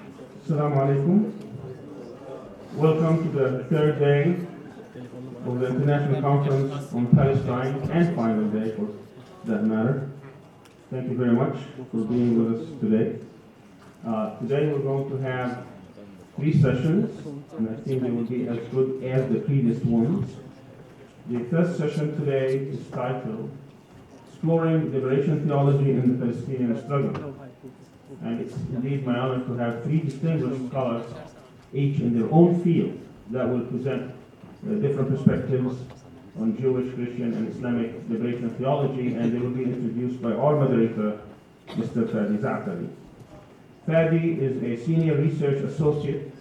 Assalamu alaikum. Welcome to the third day of the International Conference on Palestine, and final day for that matter. Thank you very much for being with us today. Today we're going to have 3 sessions, and I think they will be as good as the previous ones. The first session today is titled Exploring Liberation Theology in the Palestinian Struggle. And it's indeed my honor to have 3 distinguished scholars, each in their own field, that will present different perspectives on Jewish, Christian, and Islamic liberation theology, and they will be introduced by our moderator, Mr. Fadi Zatari. Fadi is a senior research associate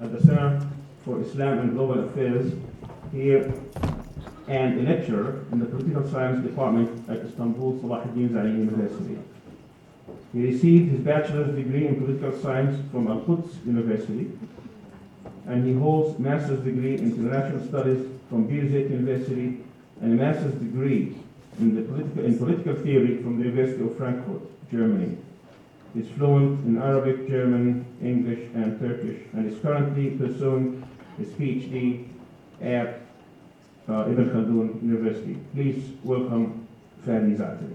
at the Center for Islam and Global Affairs here, and a lecturer in the Political Science Department at Istanbul Salahuddin Zaini University. He received his bachelor's degree in political science from Al-Quds University, and he holds master's degree in international studies from Birzeit University and a master's degree in political theory from the University of Frankfurt, Germany. He's fluent in Arabic, German, English, and Turkish, and is currently pursuing his PhD at Ibn Khaldun University. Please welcome Fadi Zatari.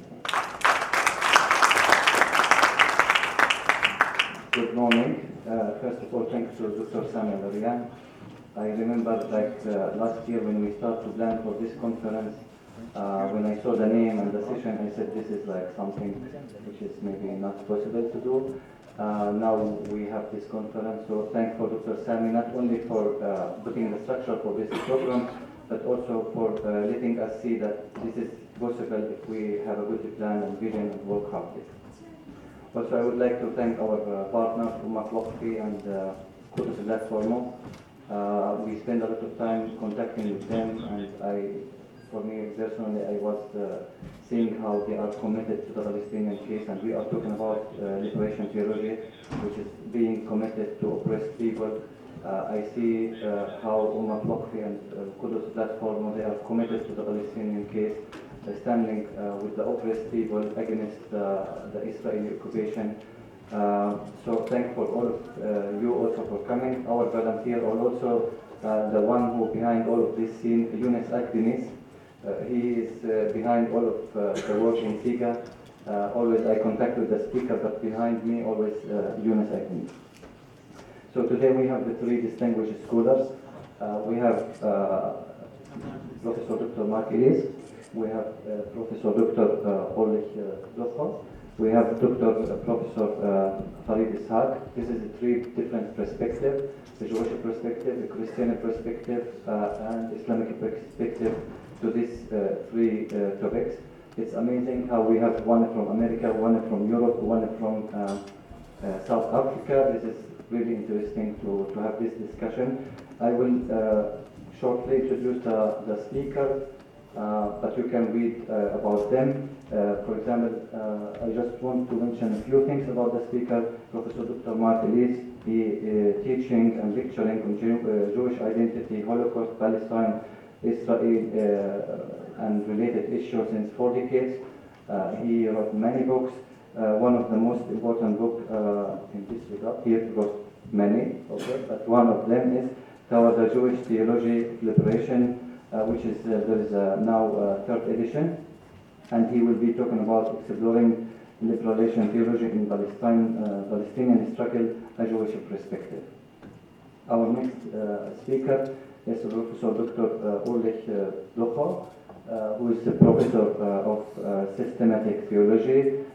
Good morning. First of all, thanks to Dr. Sami Al-Riyan. I remember last year when we started to plan for this conference, when I saw the name and the session, I said this is like something which is maybe not possible to do. Now we have this conference, so thanks for Dr. Sami, not only for putting the structure for this program, but also for letting us see that this is possible if we have a good plan and vision and work hard. Also, I would like to thank our partners, Waqfi and Qudus Platform. We spend a lot of time contacting with them, and for me personally, I was seeing how they are committed to the Palestinian case, and we are talking about liberation theology, which is being committed to oppressed people. I see how Waqfi and Qudus Platform, they are committed to the Palestinian case, standing with the oppressed people against the Israeli occupation. So thank for all of you also for coming. Our volunteer, or also the one who behind all of this scene, Esack. He is behind all of the work in CIGA. Always I contact with the speaker, but behind me always Esack. So today we have the 3 distinguished scholars. We have Professor Dr. Marc, Ellis. We have Professor Dr. Ulrich Duchrow. We have Professor Farid Esack. This is 3 different perspectives: the Jewish perspective, the Christian perspective, and Islamic perspective to these 3 topics. It's amazing how we have one from America, one from Europe, one from South Africa. This is really interesting to have this discussion. I will shortly introduce the speaker, but you can read about them. For example, I just want to mention a few things about the speaker. Professor Dr. Marc, Ellis, he is teaching and lecturing on Jewish identity, Holocaust, Palestine, Israel, and related issues since 4 decades. He wrote many books. One of the most important books in this regard, he wrote many, okay, but one of them is Toward the Jewish Theology Liberation, which is there is now 3rd edition, and he will be talking about exploring liberation theology in Palestinian struggle, a Jewish perspective. Our next speaker is Professor Dr. Ulrich Duchrow, who is a professor of systematic theology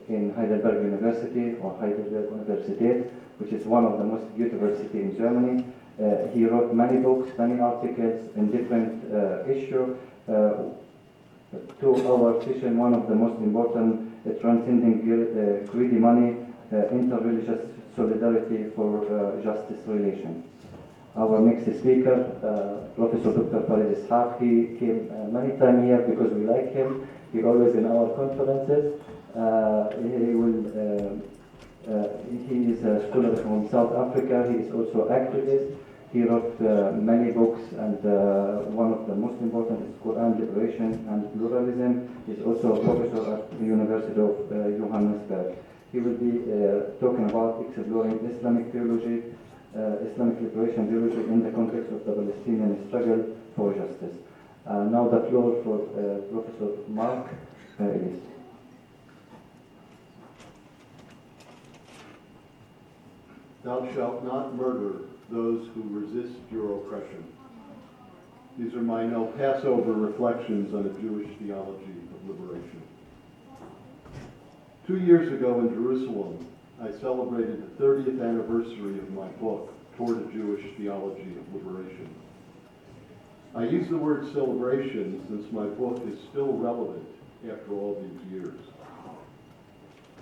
in Heidelberg University, or Heidelberg University, which is one of the most beautiful cities in Germany. He wrote many books, many articles in different issues. To our session, one of the most important, transcending greedy money, interreligious solidarity for justice relations. Our next speaker, Professor Dr. Farid Esack, he came many times here because we like him. He always in our conferences. He is a scholar from South Africa. He is also activist. He wrote many books, and one of the most important is Quran Liberation and Pluralism. He is also a professor at the University of Johannesburg. He will be talking about exploring Islamic theology, Islamic liberation theology in the context of the Palestinian struggle for justice. Now the floor for Professor Marc Ellis. Thou shalt not murder those who resist your oppression. These are my no Passover reflections on a Jewish theology of liberation. 2 years ago in Jerusalem, I celebrated the 30th anniversary of my book, Toward a Jewish Theology of Liberation. I use the word celebration since my book is still relevant after all these years.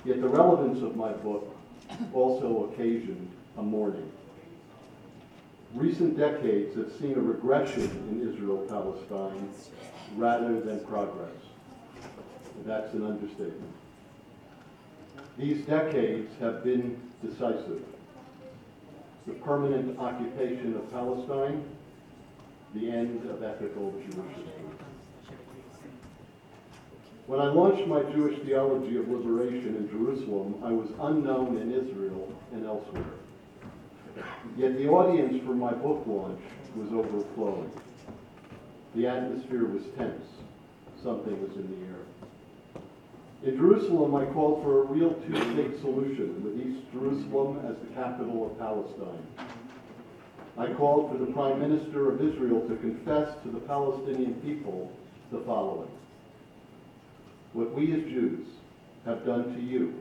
Yet the relevance of my book also occasioned a mourning. Recent decades have seen a regression in Israel-Palestine rather than progress. That's an understatement. These decades have been decisive. The permanent occupation of Palestine, the end of ethical Jewish history. When I launched my Jewish theology of liberation in Jerusalem, I was unknown in Israel and elsewhere. Yet the audience for my book launch was overflowing. The atmosphere was tense. Something was in the air. In Jerusalem, I called for a real two-state solution, with East Jerusalem as the capital of Palestine. I called for the Prime Minister of Israel to confess to the Palestinian people the following. What we as Jews have done to you,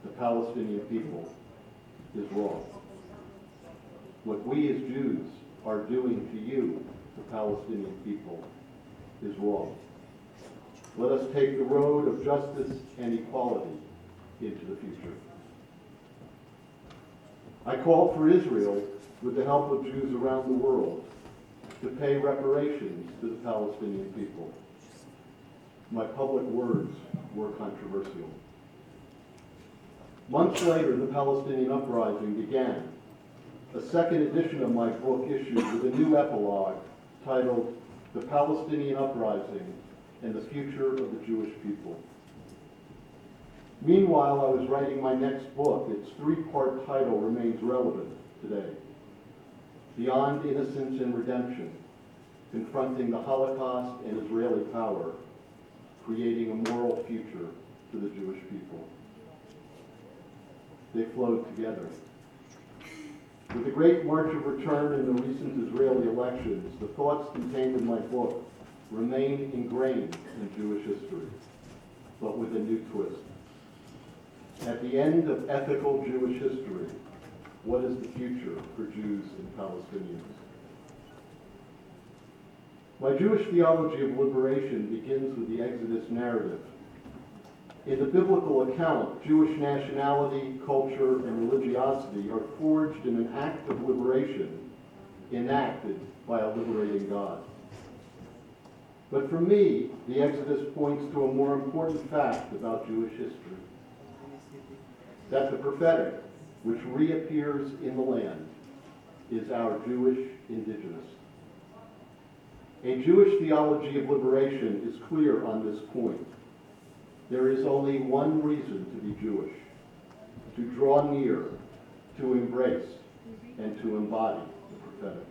the Palestinian people, is wrong. What we as Jews are doing to you, the Palestinian people, is wrong. Let us take the road of justice and equality into the future. I call for Israel, with the help of Jews around the world, to pay reparations to the Palestinian people. My public words were controversial. Months later, the Palestinian uprising began. A second edition of my book issued with a new epilogue titled The Palestinian Uprising and the Future of the Jewish People. Meanwhile, I was writing my next book. Its three-part title remains relevant today. Beyond Innocence and Redemption, Confronting the Holocaust and Israeli Power, Creating a Moral Future to the Jewish People. They flowed together. With the Great March of Return and the recent Israeli elections, the thoughts contained in my book remain ingrained in Jewish history, but with a new twist. At the end of ethical Jewish history, what is the future for Jews and Palestinians? My Jewish theology of liberation begins with the Exodus narrative. In the biblical account, Jewish nationality, culture, and religiosity are forged in an act of liberation enacted by a liberating God. But for me, the Exodus points to a more important fact about Jewish history. That the prophetic, which reappears in the land, is our Jewish indigenous. A Jewish theology of liberation is clear on this point. There is only one reason to be Jewish: to draw near, to embrace, and to embody the prophetic.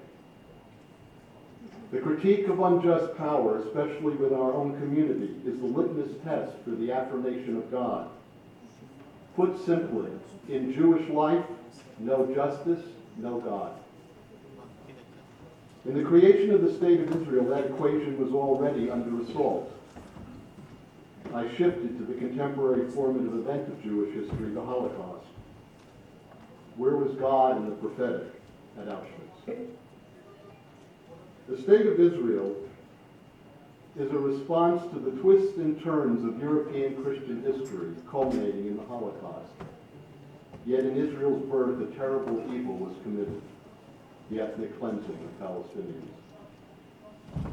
The critique of unjust power, especially within our own community, is the litmus test for the affirmation of God. Put simply, in Jewish life, no justice, no God. In the creation of the State of Israel, that equation was already under assault. I shifted to the contemporary formative event of Jewish history, the Holocaust. Where was God in the prophetic at Auschwitz? The State of Israel is a response to the twists and turns of European Christian history, culminating in the Holocaust. Yet in Israel's birth, a terrible evil was committed: the ethnic cleansing of Palestinians.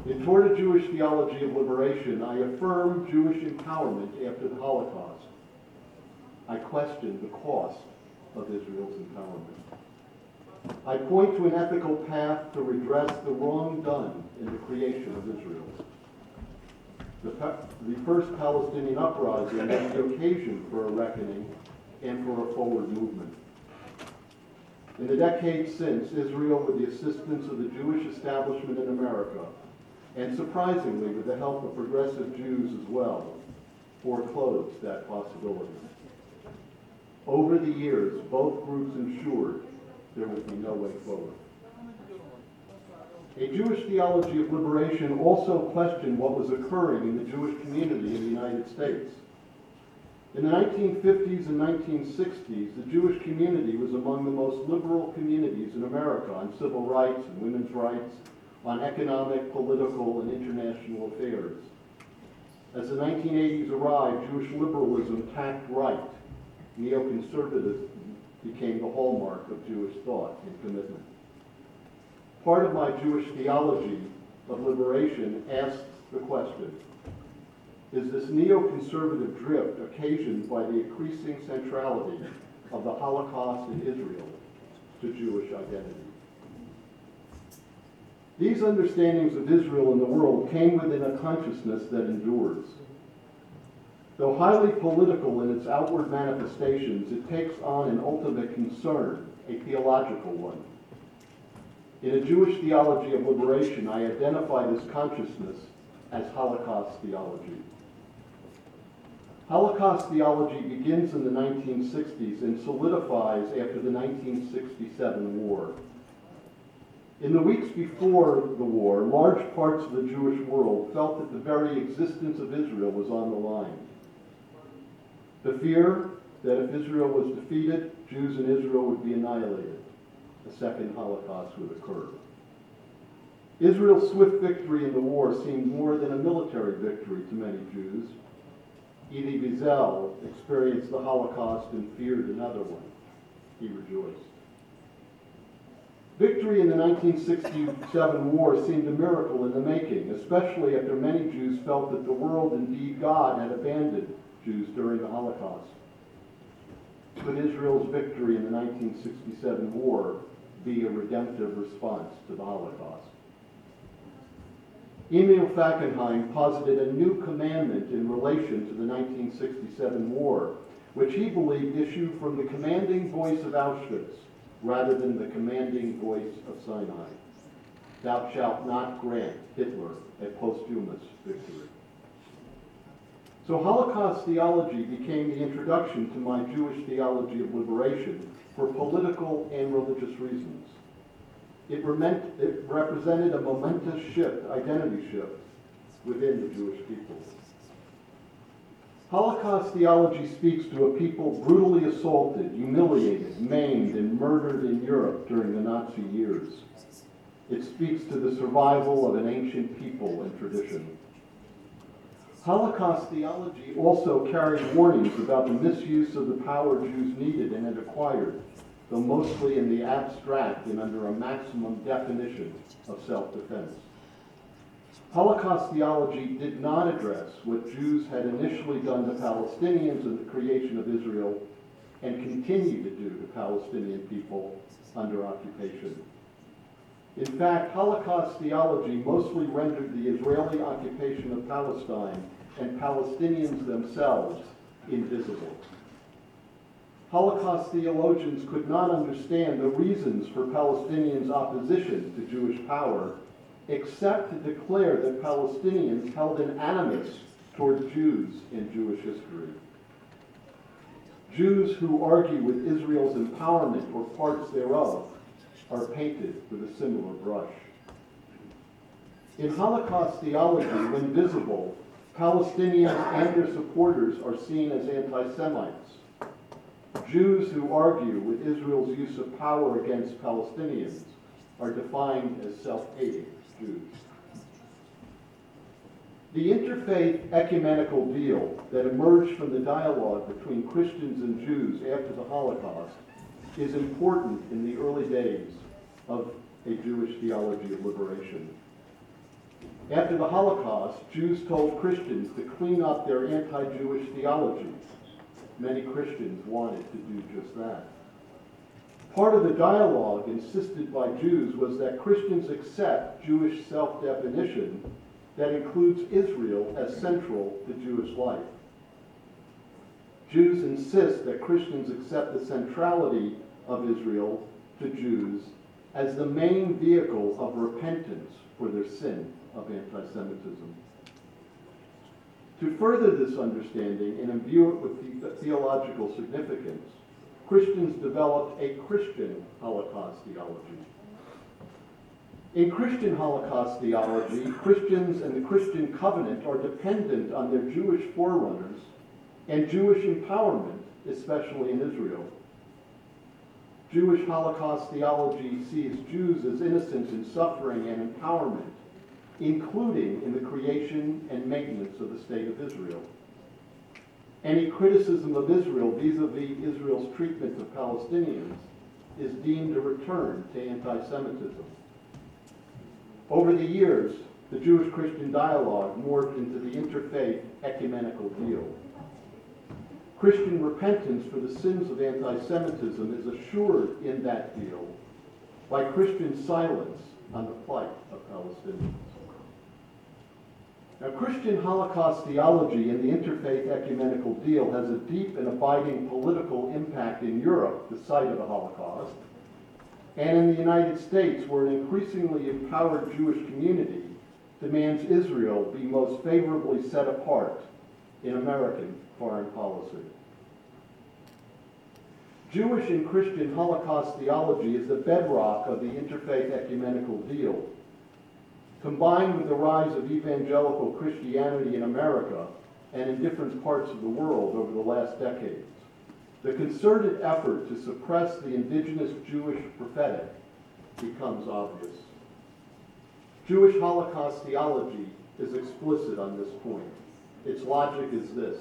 In Toward a Jewish Theology of Liberation, I affirm Jewish empowerment after the Holocaust. I question the cost of Israel's empowerment. I point to an ethical path to redress the wrong done in the creation of Israel. The first Palestinian uprising was the occasion for a reckoning and for a forward movement. In the decades since, Israel, with the assistance of the Jewish establishment in America, and surprisingly with the help of progressive Jews as well, foreclosed that possibility. Over the years, both groups ensured there would be no way forward. A Jewish theology of liberation also questioned what was occurring in the Jewish community in the United States. In the 1950s and 1960s, the Jewish community was among the most liberal communities in America on civil rights and women's rights, on economic, political, and international affairs. As the 1980s arrived, Jewish liberalism tacked right. Neoconservatism became the hallmark of Jewish thought and commitment. Part of my Jewish theology of liberation asks the question, is this neoconservative drift occasioned by the increasing centrality of the Holocaust in Israel to Jewish identity? These understandings of Israel and the world came within a consciousness that endures. Though highly political in its outward manifestations, it takes on an ultimate concern, a theological one. In a Jewish theology of liberation, I identify this consciousness as Holocaust theology. Holocaust theology begins in the 1960s and solidifies after the 1967 war. In the weeks before the war, large parts of the Jewish world felt that the very existence of Israel was on the line. The fear that if Israel was defeated, Jews in Israel would be annihilated. A second Holocaust would occur. Israel's swift victory in the war seemed more than a military victory to many Jews. Elie Wiesel experienced the Holocaust and feared another one. He rejoiced. Victory in the 1967 war seemed a miracle in the making, especially after many Jews felt that the world, indeed God, had abandoned Jews during the Holocaust. Could Israel's victory in the 1967 war be a redemptive response to the Holocaust? Emil Fackenheim posited a new commandment in relation to the 1967 war, which he believed issued from the commanding voice of Auschwitz rather than the commanding voice of Sinai. Thou shalt not grant Hitler a posthumous victory. So Holocaust theology became the introduction to my Jewish theology of liberation for political and religious reasons. It represented a momentous shift, identity shift, within the Jewish people. Holocaust theology speaks to a people brutally assaulted, humiliated, maimed, and murdered in Europe during the Nazi years. It speaks to the survival of an ancient people and tradition. Holocaust theology also carried warnings about the misuse of the power Jews needed and had acquired, though mostly in the abstract and under a maximum definition of self-defense. Holocaust theology did not address what Jews had initially done to Palestinians in the creation of Israel and continue to do to Palestinian people under occupation. In fact, Holocaust theology mostly rendered the Israeli occupation of Palestine and Palestinians themselves invisible. Holocaust theologians could not understand the reasons for Palestinians' opposition to Jewish power, except to declare that Palestinians held an animus toward Jews in Jewish history. Jews who argue with Israel's empowerment or parts thereof are painted with a similar brush. In Holocaust theology, when visible, Palestinians and their supporters are seen as anti-Semites. Jews who argue with Israel's use of power against Palestinians are defined as self-hating Jews. The interfaith ecumenical deal that emerged from the dialogue between Christians and Jews after the Holocaust is important in the early days of a Jewish theology of liberation. After the Holocaust, Jews told Christians to clean up their anti-Jewish theology. Many Christians wanted to do just that. Part of the dialogue insisted by Jews was that Christians accept Jewish self-definition that includes Israel as central to Jewish life. Jews insist that Christians accept the centrality of Israel to Jews as the main vehicle of repentance for their sin of anti-Semitism. To further this understanding and imbue it with theological significance, Christians developed a Christian Holocaust theology. In Christian Holocaust theology, Christians and the Christian covenant are dependent on their Jewish forerunners and Jewish empowerment, especially in Israel. Jewish Holocaust theology sees Jews as innocent in suffering and empowerment, including in the creation and maintenance of the State of Israel. Any criticism of Israel vis-a-vis Israel's treatment of Palestinians is deemed a return to anti-Semitism. Over the years, the Jewish-Christian dialogue morphed into the interfaith ecumenical deal. Christian repentance for the sins of anti-Semitism is assured in that deal by Christian silence on the plight of Palestinians. Now, Christian Holocaust theology in the interfaith ecumenical deal has a deep and abiding political impact in Europe, the site of the Holocaust, and in the United States, where an increasingly empowered Jewish community demands Israel be most favorably set apart in American foreign policy. Jewish and Christian Holocaust theology is the bedrock of the interfaith ecumenical deal. Combined with the rise of evangelical Christianity in America and in different parts of the world over the last decades, the concerted effort to suppress the indigenous Jewish prophetic becomes obvious. Jewish Holocaust theology is explicit on this point. Its logic is this: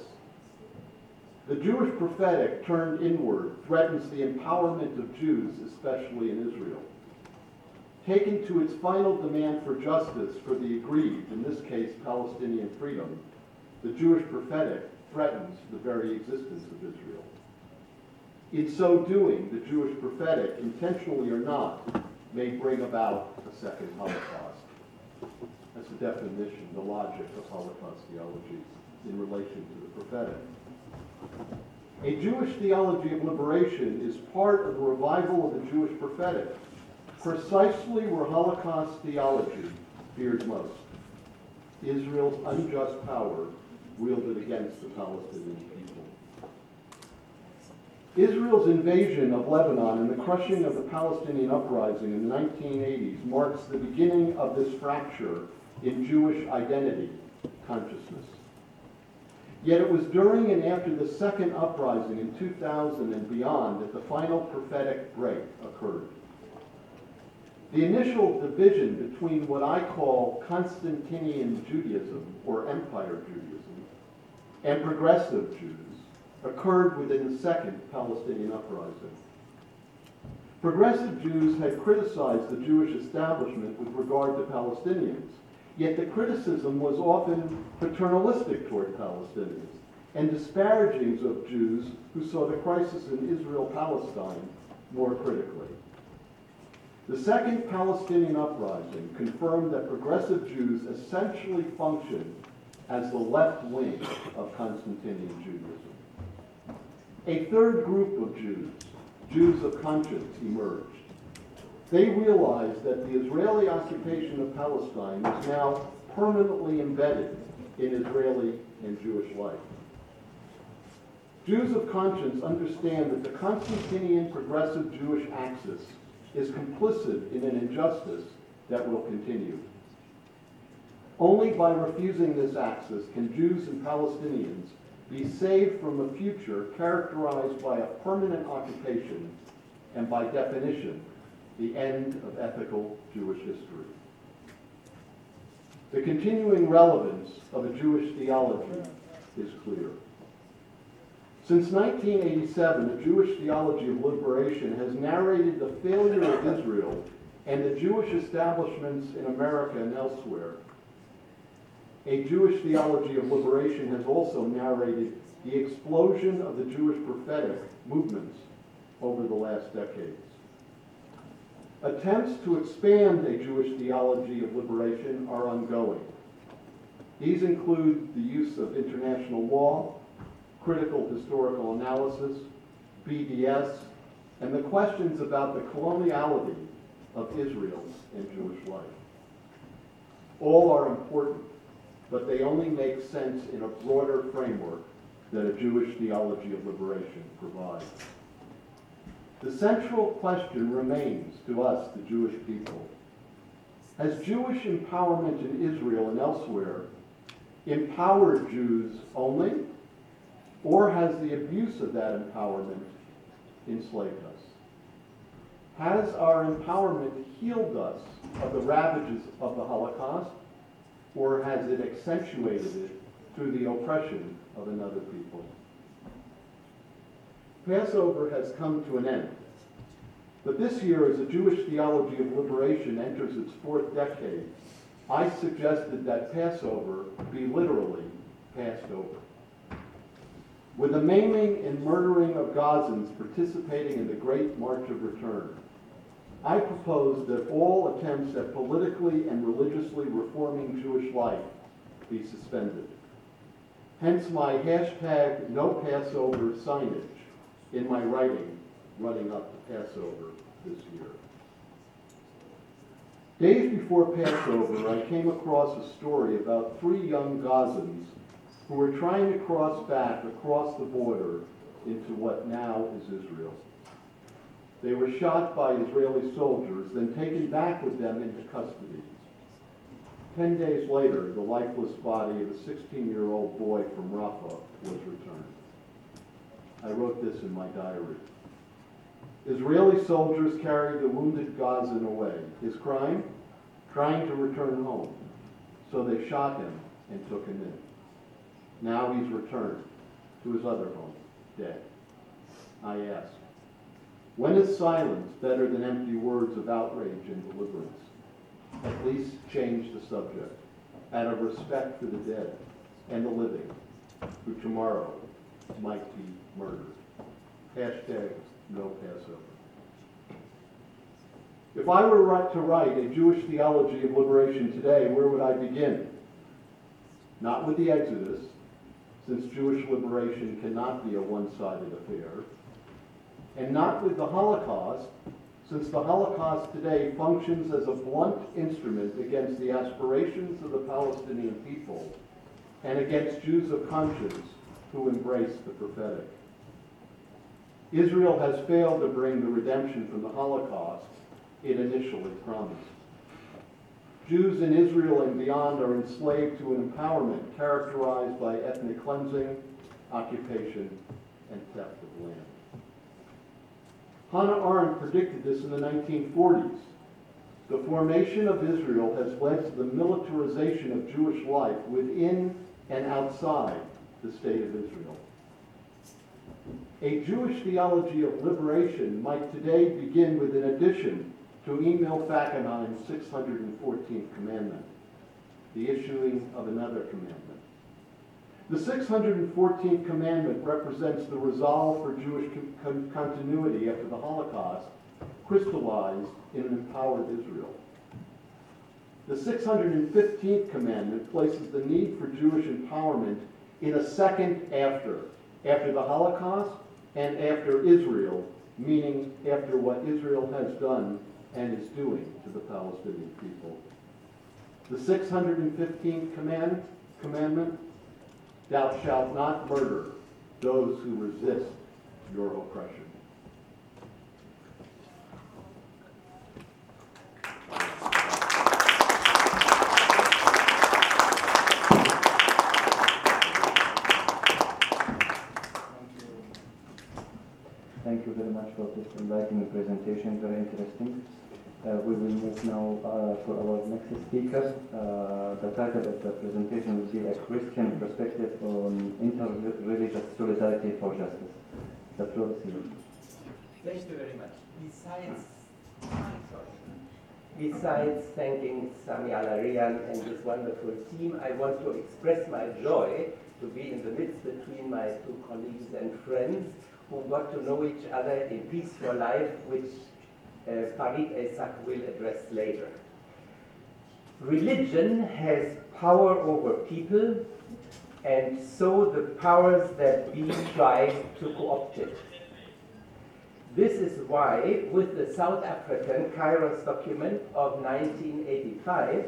the Jewish prophetic turned inward threatens the empowerment of Jews, especially in Israel. Taken to its final demand for justice for the aggrieved, in this case Palestinian freedom, the Jewish prophetic threatens the very existence of Israel. In so doing, the Jewish prophetic, intentionally or not, may bring about a second Holocaust. That's the definition, the logic of Holocaust theology in relation to the prophetic. A Jewish theology of liberation is part of the revival of the Jewish prophetic, precisely where Holocaust theology feared most: Israel's unjust power wielded against the Palestinian people. Israel's invasion of Lebanon and the crushing of the Palestinian uprising in the 1980s marks the beginning of this fracture in Jewish identity consciousness. Yet it was during and after the second uprising in 2000 and beyond that the final prophetic break occurred. The initial division between what I call Constantinian Judaism, or Empire Judaism, and progressive Jews occurred within the second Palestinian uprising. Progressive Jews had criticized the Jewish establishment with regard to Palestinians, yet the criticism was often paternalistic toward Palestinians and disparaging of Jews who saw the crisis in Israel-Palestine more critically. The second Palestinian uprising confirmed that progressive Jews essentially functioned as the left wing of Constantinian Judaism. A third group of Jews, Jews of conscience, emerged. They realized that the Israeli occupation of Palestine was now permanently embedded in Israeli and Jewish life. Jews of conscience understand that the Constantinian progressive Jewish axis is complicit in an injustice that will continue. Only by refusing this axis can Jews and Palestinians be saved from a future characterized by a permanent occupation and, by definition, the end of ethical Jewish history. The continuing relevance of a Jewish theology is clear. Since 1987, the Jewish theology of liberation has narrated the failure of Israel and the Jewish establishments in America and elsewhere. A Jewish theology of liberation has also narrated the explosion of the Jewish prophetic movements over the last decades. Attempts to expand a Jewish theology of liberation are ongoing. These include the use of international law, critical historical analysis, BDS, and the questions about the coloniality of Israel and Jewish life. All are important, but they only make sense in a broader framework that a Jewish theology of liberation provides. The central question remains to us, the Jewish people. Has Jewish empowerment in Israel and elsewhere empowered Jews only, or has the abuse of that empowerment enslaved us? Has our empowerment healed us of the ravages of the Holocaust, or has it accentuated it through the oppression of another people? Passover has come to an end, but this year, as the Jewish theology of liberation enters its fourth decade, I suggested that Passover be literally passed over. With the maiming and murdering of Gazans participating in the Great March of Return, I proposed that all attempts at politically and religiously reforming Jewish life be suspended. Hence my hashtag #NoPassover signage in my writing running up to Passover this year. Days before Passover, I came across a story about 3 young Gazans who were trying to cross back across the border into what now is Israel. They were shot by Israeli soldiers, then taken back with them into custody. 10 days later, the lifeless body of a 16-year-old boy from Rafah was returned. I wrote this in my diary. Israeli soldiers carried the wounded Gazan away. His crime? Trying to return home. So they shot him and took him in. Now he's returned to his other home, dead. I ask, when is silence better than empty words of outrage and deliverance? At least change the subject, out of respect for the dead and the living, who tomorrow might be murdered. Hashtag #NoPassover. If I were to write a Jewish theology of liberation today, where would I begin? Not with the Exodus, since Jewish liberation cannot be a one-sided affair, and not with the Holocaust, since the Holocaust today functions as a blunt instrument against the aspirations of the Palestinian people and against Jews of conscience who embrace the prophetic. Israel has failed to bring the redemption from the Holocaust it initially promised. Jews in Israel and beyond are enslaved to an empowerment characterized by ethnic cleansing, occupation, and theft of land. Hannah Arendt predicted this in the 1940s. The formation of Israel has led to the militarization of Jewish life within and outside the state of Israel. A Jewish theology of liberation might today begin with an addition to Emil Fackenheim's 614th commandment, the issuing of another commandment. The 614th commandment represents the resolve for Jewish continuity after the Holocaust, crystallized in an empowered Israel. The 615th commandment places the need for Jewish empowerment in a second after the Holocaust and after Israel, meaning after what Israel has done and is doing to the Palestinian people. The 615th commandment, thou shalt not murder those who resist your oppression. Thank you very much for this enlightening presentation, very interesting. We will move now for our next speaker. The title of the presentation will be A Christian Perspective on Interreligious Solidarity for Justice. The floor is yours. Thank you very much. Besides thanking Sami Al-Arian and this wonderful team, I want to express my joy to be in the midst between my 2 colleagues and friends who got to know each other in Peace for Life, which Farid Esack will address later. Religion has power over people and so the powers that be try to co-opt it. This is why, with the South African Kairos document of 1985,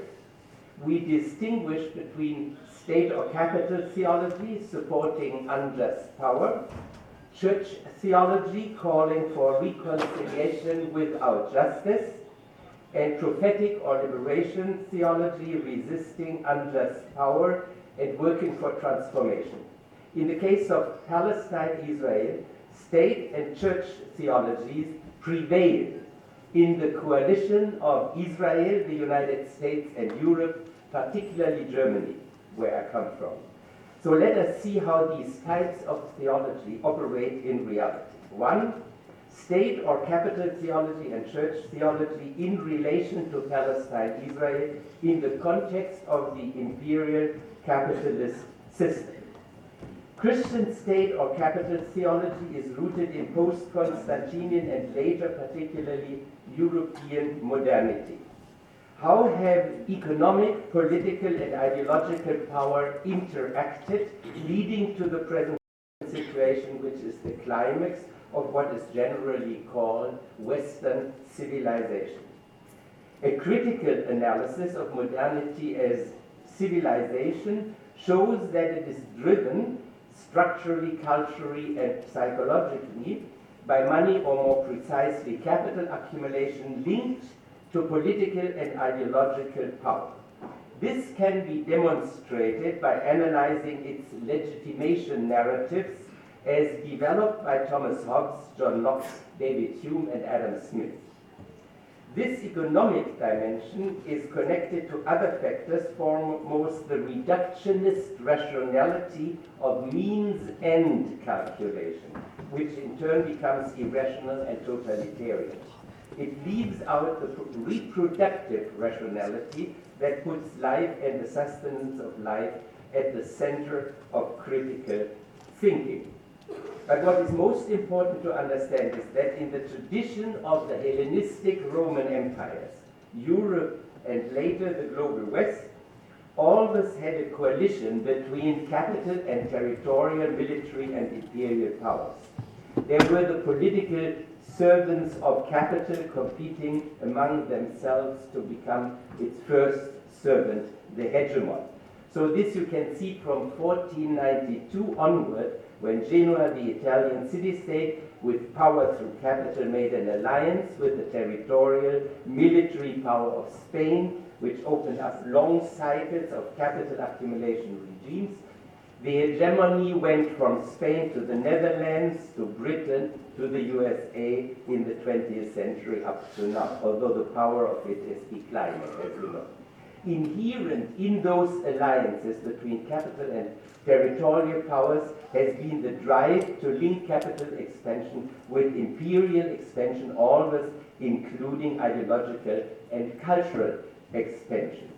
we distinguish between state or capital theology supporting unjust power, church theology calling for reconciliation without justice, and prophetic or liberation theology resisting unjust power and working for transformation. In the case of Palestine, Israel, state and church theologies prevailed in the coalition of Israel, the United States, and Europe, particularly Germany, where I come from. So let us see how these types of theology operate in reality. One, state or capital theology and church theology in relation to Palestine, Israel, in the context of the imperial capitalist system. Christian state or capital theology is rooted in post-Constantinian and later particularly European modernity. How have economic, political, and ideological power interacted, leading to the present situation, which is the climax of what is generally called Western civilization? A critical analysis of modernity as civilization shows that it is driven structurally, culturally, and psychologically by money, or more precisely capital accumulation linked to political and ideological power. This can be demonstrated by analyzing its legitimation narratives as developed by Thomas Hobbes, John Locke, David Hume, and Adam Smith. This economic dimension is connected to other factors, foremost the reductionist rationality of means-end calculation, which in turn becomes irrational and totalitarian. It leaves out the reproductive rationality that puts life and the sustenance of life at the center of critical thinking. But what is most important to understand is that in the tradition of the Hellenistic Roman empires, Europe and later the global West always had a coalition between capital and territorial, military and imperial powers. There were the political servants of capital competing among themselves to become its first servant, the hegemon. So this you can see from 1492 onward, when Genoa, the Italian city-state, with power through capital, made an alliance with the territorial military power of Spain, which opened up long cycles of capital accumulation regimes. The hegemony went from Spain to the Netherlands, to Britain, to the USA in the 20th century up to now, although the power of it is declining, as you know. Inherent in those alliances between capital and territorial powers has been the drive to link capital expansion with imperial expansion, always including ideological and cultural expansion.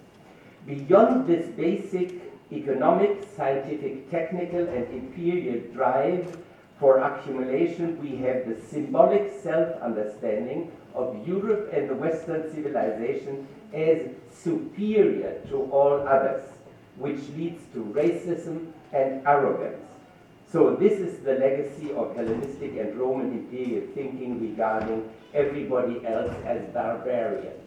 Beyond this basic economic, scientific, technical, and imperial drive for accumulation, we have the symbolic self-understanding of Europe and the Western civilization as superior to all others, which leads to racism and arrogance. So this is the legacy of Hellenistic and Roman imperial thinking regarding everybody else as barbarians.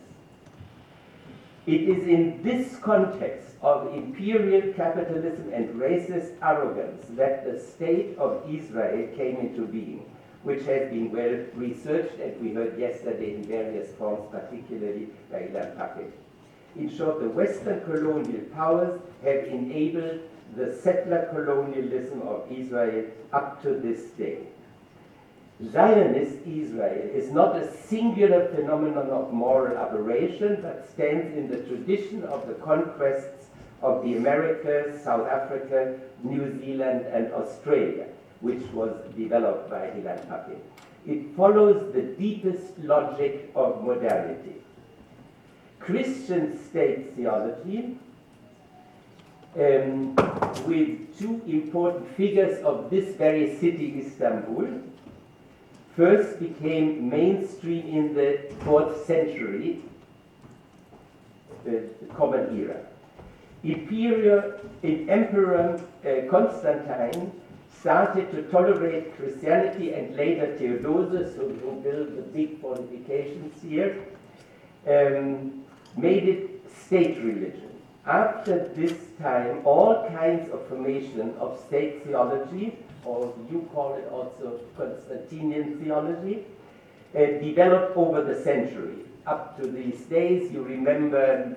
It is in this context of imperial capitalism and racist arrogance that the state of Israel came into being, which has been well researched, and we heard yesterday in various forms, particularly by Ilan Paquet. In short, the Western colonial powers have enabled the settler colonialism of Israel up to this day. Zionist Israel is not a singular phenomenon of moral aberration, but stands in the tradition of the conquests of the Americas, South Africa, New Zealand, and Australia, which was developed by Ilan Paquet. It follows the deepest logic of modernity. Christian state theology, with two important figures of this very city, Istanbul, first became mainstream in the 4th century, the Common Era. Emperor Constantine started to tolerate Christianity, and later Theodosius, who built the big fortifications here, made it state religion. After this time, all kinds of formation of state theology, or you call it also Constantinian theology, developed over the century. Up to these days, you remember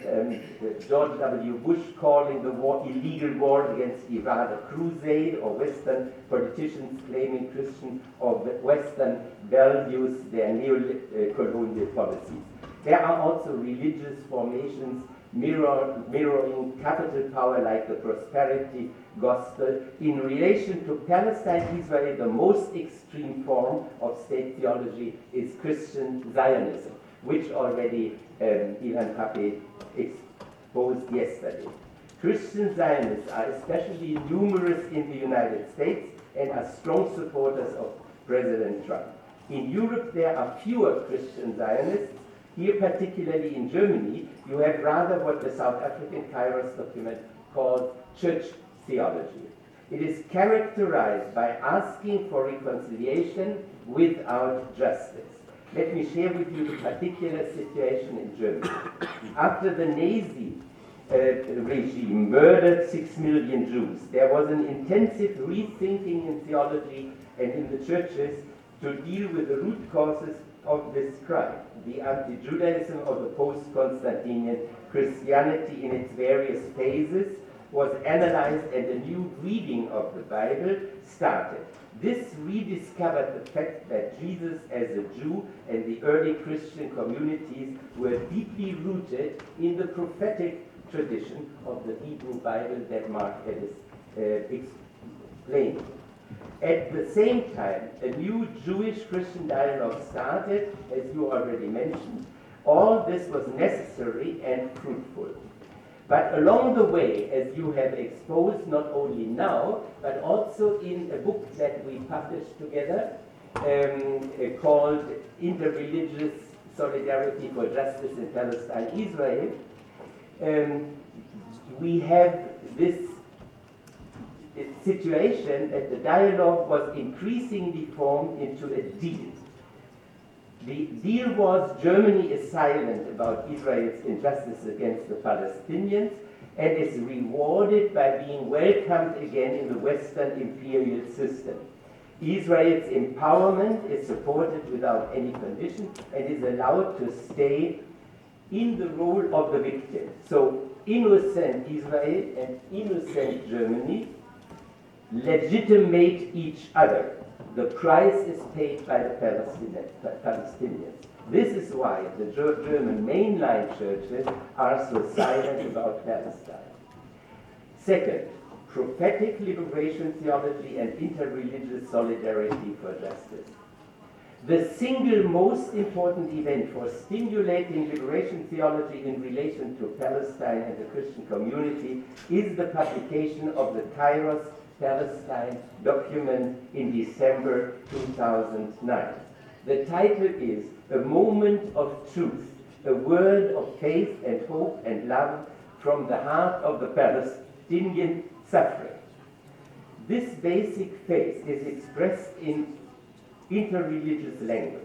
George W. Bush calling the war illegal war against Iran a crusade, or Western politicians claiming Christian or Western values their neo-colonial policies. There are also religious formations mirroring capital power like the prosperity gospel. In relation to Palestine, Israel, the most extreme form of state theology is Christian Zionism, which already Ilhan Pape exposed yesterday. Christian Zionists are especially numerous in the United States and are strong supporters of President Trump. In Europe, there are fewer Christian Zionists. Here, particularly in Germany, you have rather what the South African Kairos document called church theology. It is characterized by asking for reconciliation without justice. Let me share with you the particular situation in Germany. After the Nazi regime murdered 6 million Jews, there was an intensive rethinking in theology and in the churches to deal with the root causes of this crime. The anti-Judaism of the post-Constantinian Christianity in its various phases was analyzed, and a new reading of the Bible started. This rediscovered the fact that Jesus as a Jew and the early Christian communities were deeply rooted in the prophetic tradition of the Hebrew Bible that Marc Ellis explained. At the same time, a new Jewish-Christian dialogue started, as you already mentioned. All this was necessary and fruitful. But along the way, as you have exposed not only now, but also in a book that we published together called Interreligious Solidarity for Justice in Palestine, Israel, we have this situation that the dialogue was increasingly formed into a deal. The deal was Germany is silent about Israel's injustice against the Palestinians and is rewarded by being welcomed again in the Western imperial system. Israel's empowerment is supported without any condition and is allowed to stay in the role of the victim. So innocent Israel and innocent Germany legitimate each other. The price is paid by the Palestinians. This is why the German mainline churches are so silent about Palestine. Second, prophetic liberation theology and interreligious solidarity for justice. The single most important event for stimulating liberation theology in relation to Palestine and the Christian community is the publication of the Kairos Palestine document in December 2009. The title is A Moment of Truth, a word of faith and hope and love from the heart of the Palestinian suffering. This basic faith is expressed in interreligious language.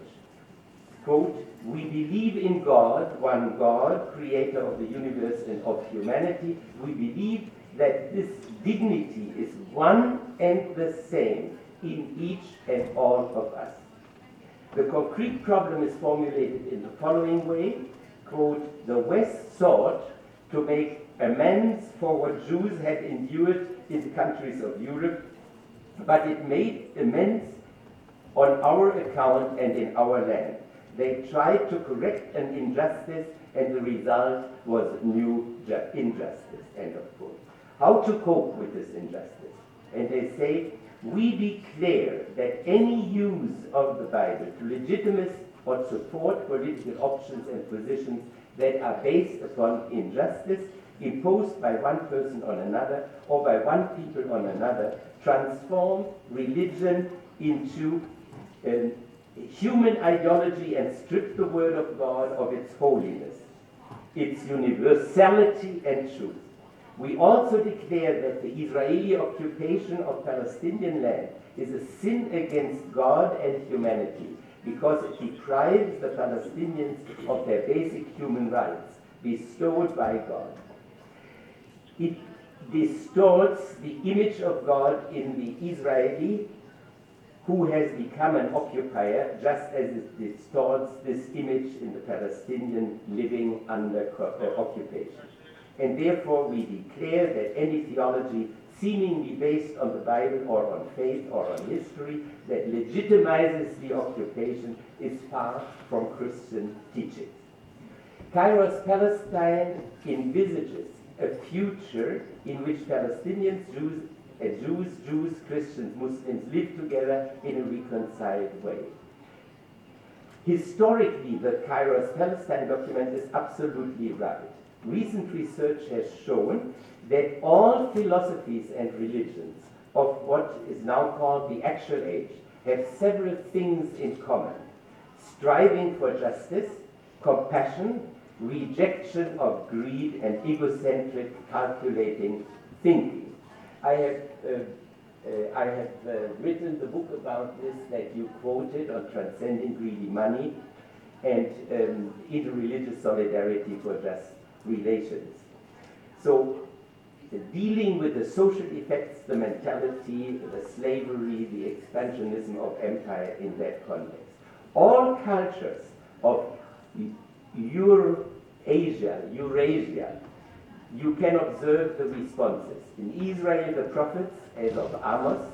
Quote, we believe in God, one God, creator of the universe and of humanity. We believe that this dignity is one and the same in each and all of us. The concrete problem is formulated in the following way, quote, the West sought to make amends for what Jews had endured in the countries of Europe, but it made amends on our account and in our land. They tried to correct an injustice, and the result was new injustice, end of quote. How to cope with this injustice? And they say, we declare that any use of the Bible to legitimize or support political options and positions that are based upon injustice imposed by one person on another or by one people on another transform religion into human ideology and strip the Word of God of its holiness, its universality and truth. We also declare that the Israeli occupation of Palestinian land is a sin against God and humanity because it deprives the Palestinians of their basic human rights bestowed by God. It distorts the image of God in the Israeli who has become an occupier, just as it distorts this image in the Palestinian living under occupation. And therefore we declare that any theology seemingly based on the Bible or on faith or on history that legitimizes the occupation is far from Christian teaching. Kairos Palestine envisages a future in which Palestinians, Jews, Christians, Muslims live together in a reconciled way. Historically, the Kairos Palestine document is absolutely right. Recent research has shown that all philosophies and religions of what is now called the actual age have several things in common: striving for justice, compassion, rejection of greed, and egocentric, calculating thinking. I have written the book about this that you quoted on transcending greedy money and interreligious solidarity for just relations. So dealing with the social effects, the mentality, the slavery, the expansionism of empire in that context. All cultures of Eurasia, you can observe the responses. In Israel, the prophets, as of Amos,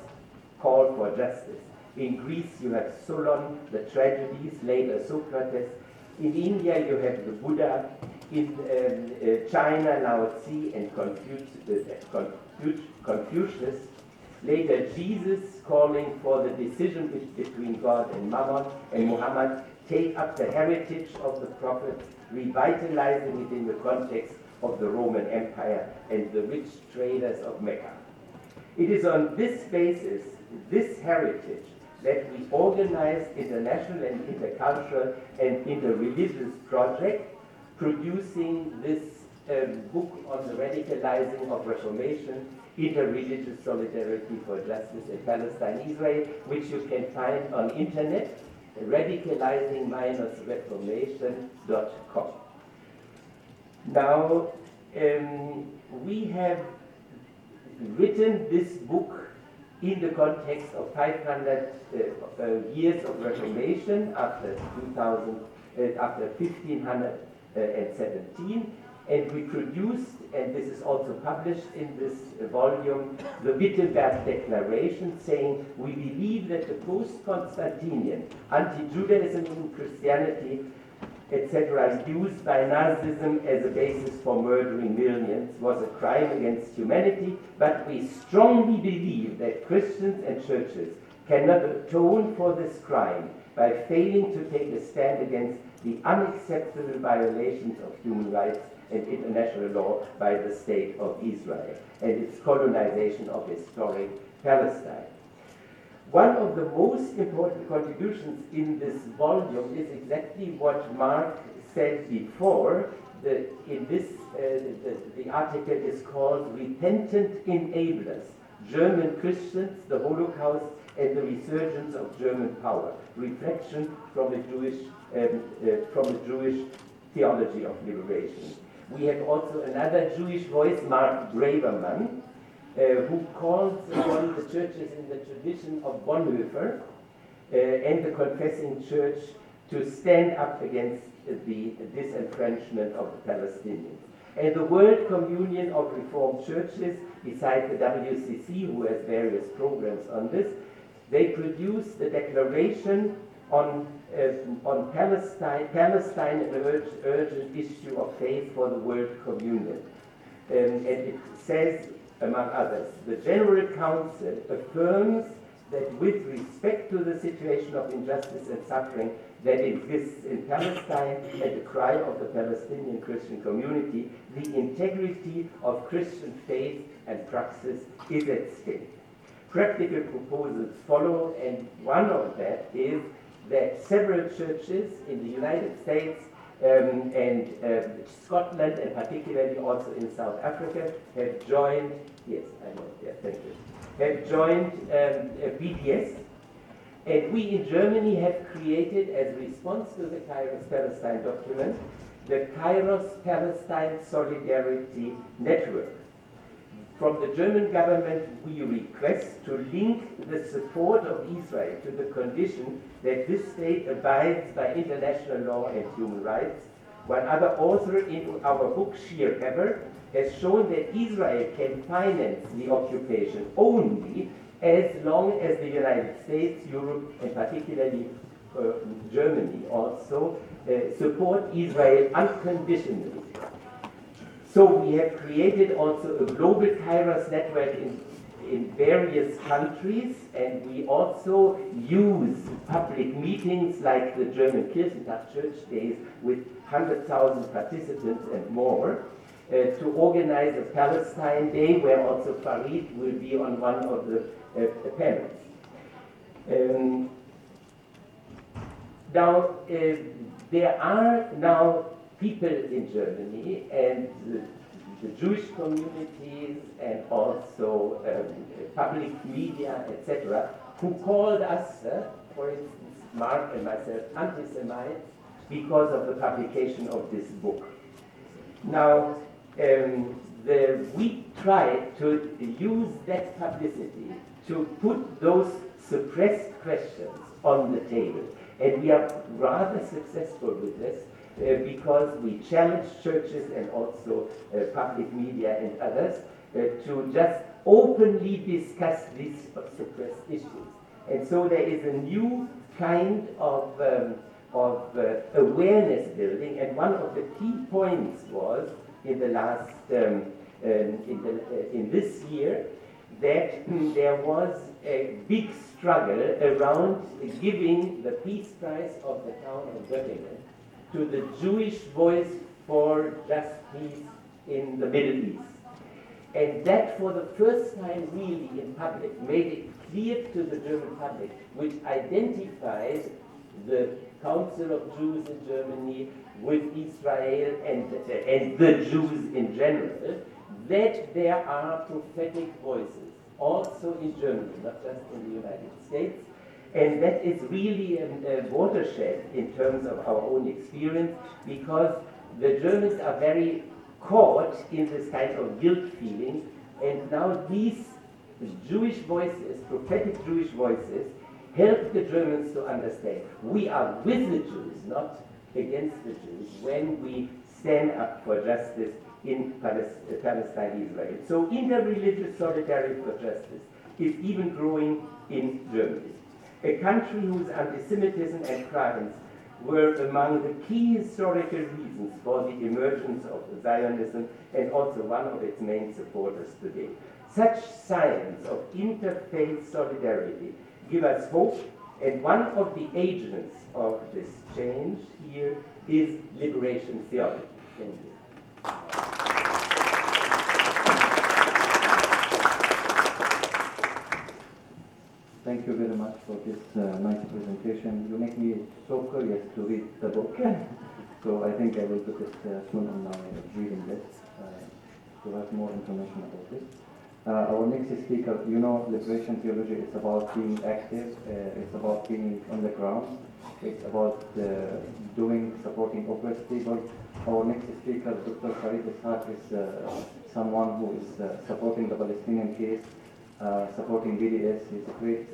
called for justice. In Greece, you have Solon, the tragedies, later Socrates. In India, you have the Buddha. In China, Lao Tzu and Confucius. Later, Jesus calling for the decision between God and Mammon, and Muhammad take up the heritage of the prophet, revitalizing it in the context of the Roman Empire and the rich traders of Mecca. It is on this basis, this heritage, that we organize international and intercultural and interreligious project, producing this book on the radicalizing of Reformation, interreligious solidarity for justice in Palestine, Israel, which you can find on internet, radicalizing-reformation.com. Now, we have written this book in the context of 500 years of Reformation after 1517, and we produced, and this is also published in this volume, the Wittenberg Declaration, saying we believe that the post-Constantinian anti-Judaism and Christianity, etc., used by Nazism as a basis for murdering millions was a crime against humanity, but we strongly believe that Christians and churches cannot atone for this crime by failing to take a stand against the unacceptable violations of human rights and international law by the State of Israel and its colonization of historic Palestine. One of the most important contributions in this volume is exactly what Marc said before. The article is called Repentant Enablers, German Christians, the Holocaust, and the Resurgence of German Power, Reflection from a Jewish theology of liberation. We have also another Jewish voice, Marc Braverman, who calls on the churches in the tradition of Bonhoeffer and the confessing church to stand up against the disenfranchisement of the Palestinians. And the World Communion of Reformed Churches, besides the WCC, who has various programs on this, they produced the declaration on Palestine, an urgent issue of faith for the World Communion. And it says, among others, the General Council affirms that with respect to the situation of injustice and suffering that exists in Palestine and the cry of the Palestinian Christian community, the integrity of Christian faith and praxis is at stake. Practical proposals follow, and one of that is that several churches in the United States and Scotland, and particularly also in South Africa, have joined, yes, I know, yeah, thank you, have joined BDS. And we in Germany have created, as a response to the Kairos Palestine document, the Kairos Palestine Solidarity Network. From the German government, we request to link the support of Israel to the condition that this state abides by international law and human rights. One other author in our book, Sheer Ever, has shown that Israel can finance the occupation only as long as the United States, Europe, and particularly Germany also support Israel unconditionally. So we have created also a global Kairos network in various countries, and we also use public meetings like the German Kirchentag Church Days with 100,000 participants and more to organize a Palestine Day where also Farid will be on one of the panels. Now, there are now people in Germany and the Jewish communities and also public media, etc., who called us, for instance, Marc and myself, anti-Semites because of the publication of this book. Now, we tried to use that publicity to put those suppressed questions on the table. And we are rather successful with this because we challenge churches and also public media and others to just openly discuss these suppressed issues. And so there is a new kind of awareness building, and one of the key points was in the last in this year that there was a big struggle around giving the Peace Prize of the town of Göttingen to the Jewish Voice for Just Peace in the Middle East. And that for the first time really in public made it clear to the German public, which identifies the Council of Jews in Germany with Israel and the Jews in general, that there are prophetic voices also in Germany, not just in the United States. And that is really a watershed in terms of our own experience, because the Germans are very caught in this kind of guilt feeling, and now these Jewish voices, prophetic Jewish voices, help the Germans to understand we are with the Jews, not against the Jews, when we stand up for justice in Palestine, Israel. So interreligious solidarity for justice is even growing in Germany, a country whose anti-Semitism and crimes were among the key historical reasons for the emergence of Zionism and also one of its main supporters today. Such signs of interfaith solidarity give us hope, and one of the agents of this change here is liberation theology. Thank you. Thank you very much for this nice presentation. You make me so curious to read the book. So I think I will put it soon on my reading list to have more information about this. Our next speaker, you know, liberation theology is about being active, it's about being on the ground, it's about supporting oppressed people. Our next speaker, Dr. Farid Esack, is someone who is supporting the Palestinian case, supporting BDS. He's a great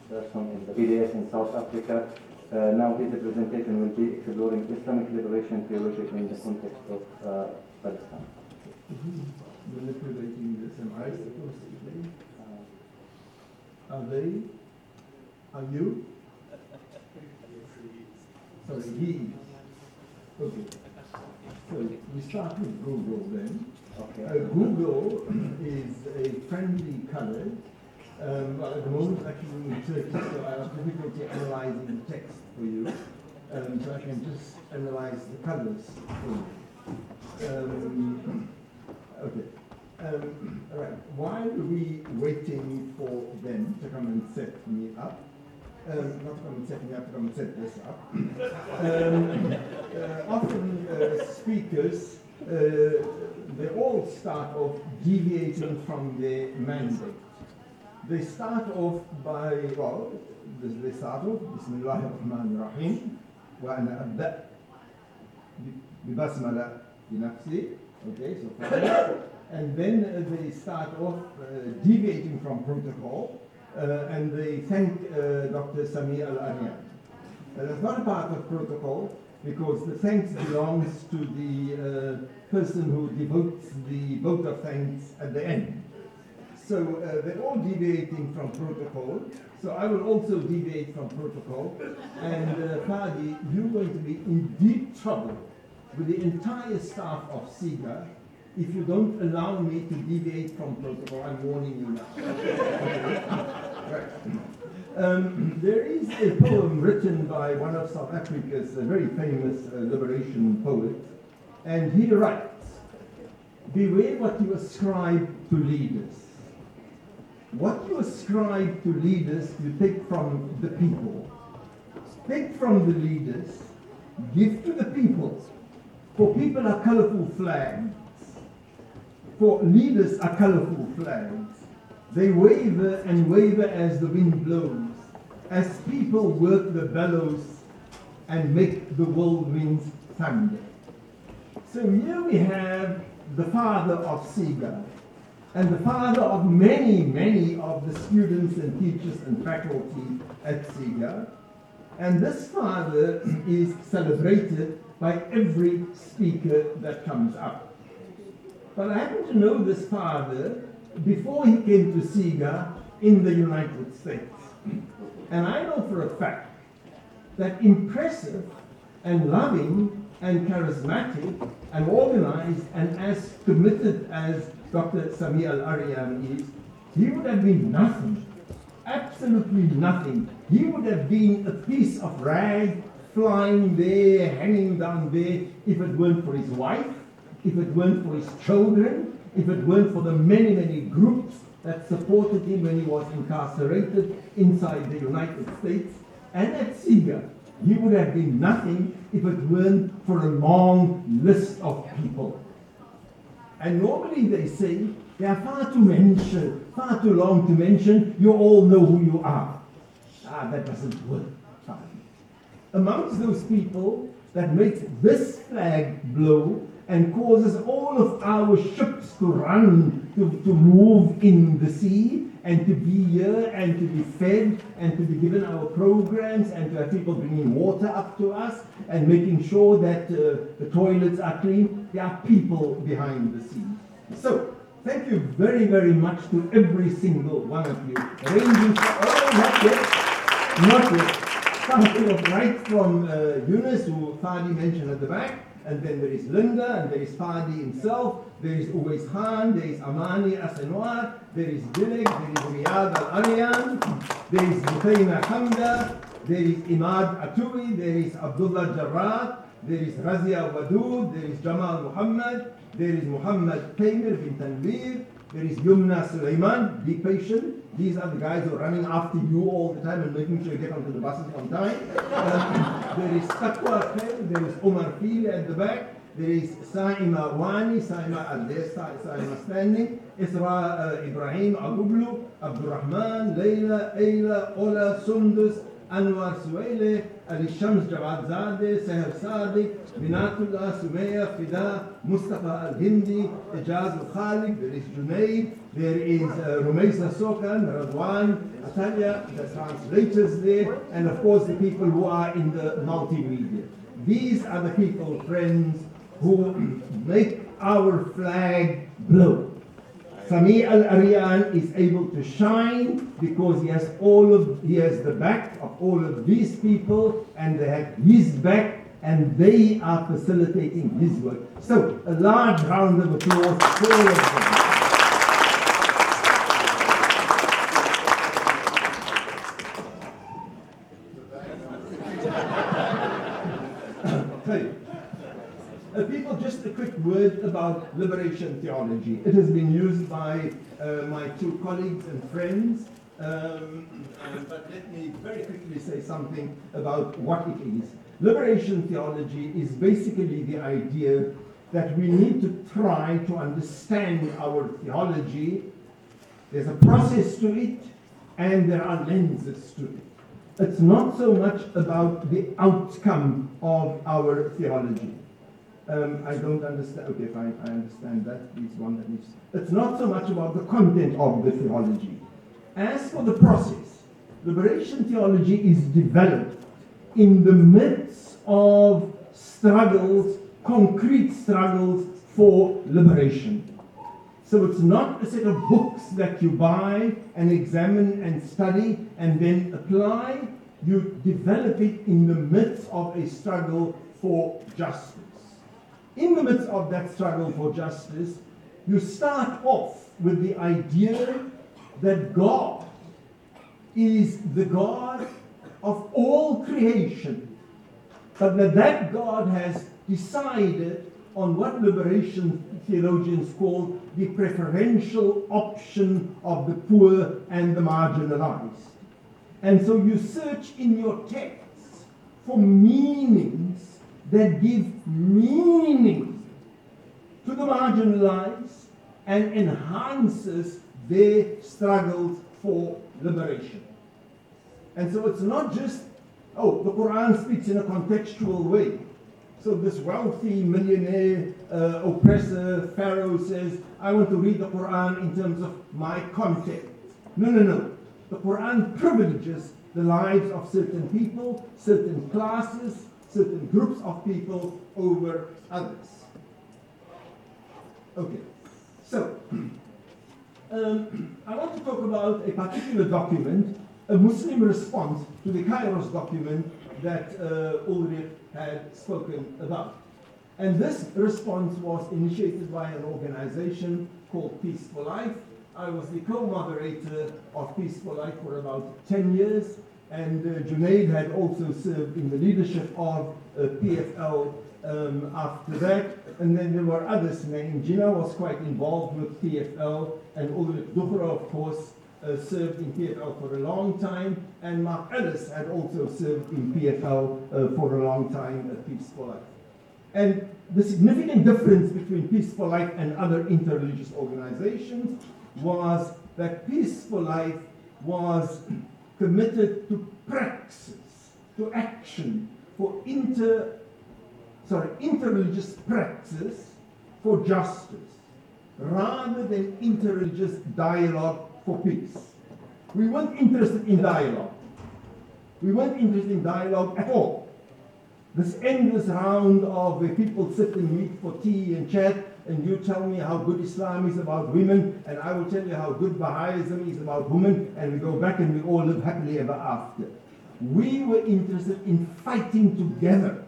person in the BDS in South Africa. Now his presentation will be exploring Islamic liberation theology in the context of Palestine. Manipulating this, am I supposed to play? Are you? Sorry, he. Okay. So we start with Google then. Okay. Google is a friendly color. Well, at the moment, actually in Turkey, so I have difficulty analyzing the text for you. So I can just analyze the colors for you. Okay. All right. While we waiting for them to come and set me up, not to come and set me up, to come and set this up. often speakers, they all start off deviating from their mandate. They start off by, well, they start off, Bismillah ar-Rahman ar-Rahim, wa ana abda' bibasmala binafsi, okay, so fine. And then they start off deviating from protocol, and they thank Dr. Sami Al-Aryan. That's not a part of protocol, because the thanks belongs to the person who devotes the vote of thanks at the end. So they're all deviating from protocol. So I will also deviate from protocol. And Fadi, you're going to be in deep trouble with the entire staff of CIGA if you don't allow me to deviate from protocol. I'm warning you now. Okay. Right. There is a poem written by one of South Africa's very famous liberation poets, and he writes, "Beware what you ascribe to leaders. What you ascribe to leaders, you take from the people. Take from the leaders, give to the people. For people are colorful flags. For leaders are colorful flags. They waver and waver as the wind blows, as people work the bellows and make the whirlwinds thunder." So here we have the father of CIGA, and the father of many, many of the students and teachers and faculty at CIGA. And this father is celebrated by every speaker that comes up. But I happen to know this father before he came to CIGA in the United States. And I know for a fact that impressive and loving and charismatic and organized and as committed as Dr. Sami Al-Aryan is, he would have been nothing, absolutely nothing. He would have been a piece of rag flying there, hanging down there, if it weren't for his wife, if it weren't for his children, if it weren't for the many, many groups that supported him when he was incarcerated inside the United States and at CIGA. He would have been nothing if it weren't for a long list of people. And normally they say, they are far too long to mention, you all know who you are. That doesn't work. Amongst those people that makes this flag blow and causes all of our ships to run, to move in the sea, and to be here, and to be fed, and to be given our programs, and to have people bringing water up to us, and making sure that the toilets are clean. There are people behind the scenes. So, thank you very, very much to every single one of you, ranging from, not yet, starting off right from Yunus, who Fadi mentioned at the back, and then there is Linda, and there is Fadi himself, there is Uwais Khan, there is Amani Asenwar, there is Dileg, there is Riyad Al-Aryan, there is Butayna Hamda, there is Imad Aturi, there is Abdullah Jarrah, there is Razia Wadud, there is Jamal Muhammad, there is Muhammad Taymir bin Tanvir, there is Yumna Sulaiman. Be patient. These are the guys who are running after you all the time and making sure you get onto the buses on time. There is Taqwa Khair, there is Omar Fili at the back, there is Saima Wani, Saima at there, Saima standing, Isra Ibrahim Agublu, Abdurrahman, Layla, Ayla, Ola, Sundus, Anwar Suwaile, Ali Shams Jawad Zadeh, Seher Sadiq, Binatullah, Sumaya, Fida, Mustafa Al-Hindi, Ijaz Al-Khalik, there is Junaid, there is Rumaysa Sokan, Radwan, Atalia, the translators there, and of course the people who are in the multimedia. These are the people, friends, who make our flag blow. Sami Al-Aryan is able to shine because he has the back of all of these people, and they have his back, and they are facilitating his work. So, a large round of applause for all of them. People, just a quick word about liberation theology. It has been used by my two colleagues and friends, but let me very quickly say something about what it is. Liberation theology is basically the idea that we need to try to understand our theology. There's a process to it, and there are lenses to it. It's not so much about the outcome of our theology. I don't understand. Okay, fine, I understand that. It's one that needs. It's not so much about the content of the theology. As for the process, liberation theology is developed in the midst of struggles, concrete struggles for liberation. So it's not a set of books that you buy and examine and study and then apply. You develop it in the midst of a struggle for justice. In the midst of that struggle for justice, you start off with the idea that God is the God of all creation, but that God has decided on what liberation theologians call the preferential option of the poor and the marginalized. And so you search in your texts for meanings that give meaning to the marginalized and enhances their struggles for liberation. And so it's not just, oh, the Quran speaks in a contextual way. So this wealthy millionaire oppressor Pharaoh says, I want to read the Quran in terms of my context. No. The Quran privileges the lives of certain people, certain classes, certain groups of people over others. Okay, so I want to talk about a particular document, a Muslim response to the Kairos document that Ulrich had spoken about. And this response was initiated by an organization called Peace for Life. I was the co-moderator of Peace for Life for about 10 years, and Junaid had also served in the leadership of PFL after that. And then there were others named. Gina was quite involved with PFL, and Ulrich Duchrow, of course, served in PFL for a long time, and Marc Ellis had also served in PFL for a long time at Peace for Life. And the significant difference between Peace for Life and other interreligious organizations was that Peace for Life was committed to praxis, to action, for interreligious praxis for justice, rather than interreligious dialogue for peace. We weren't interested in dialogue. We weren't interested in dialogue at all. This endless round of where people sit and meet for tea and chat, and you tell me how good Islam is about women, and I will tell you how good Baha'ism is about women, and we go back and we all live happily ever after. We were interested in fighting together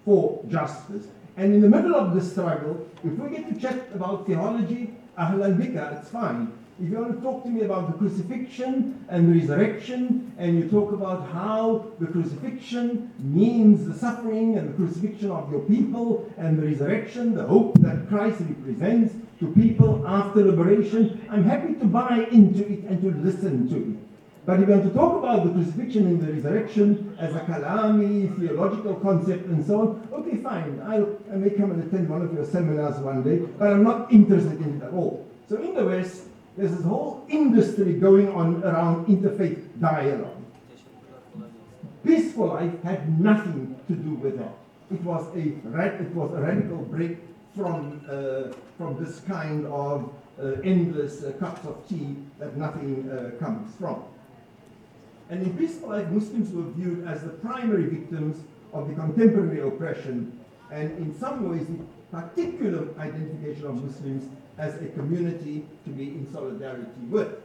for justice. And in the middle of the struggle, if we get to chat about theology, ahlan bika, it's fine. If you want to talk to me about the crucifixion and the resurrection, and you talk about how the crucifixion means the suffering and the crucifixion of your people, and the resurrection, the hope that Christ represents to people after liberation, I'm happy to buy into it and to listen to it. But if you want to talk about the crucifixion and the resurrection as a kalami, theological concept and so on, okay, fine. I may come and attend one of your seminars one day, but I'm not interested in it at all. So in the West, there's this whole industry going on around interfaith dialogue. Peace for Life had nothing to do with that. It was a radical break from this kind of endless cups of tea that nothing comes from. And in Peace for Life, Muslims were viewed as the primary victims of the contemporary oppression, and in some ways the particular identification of Muslims as a community to be in solidarity with.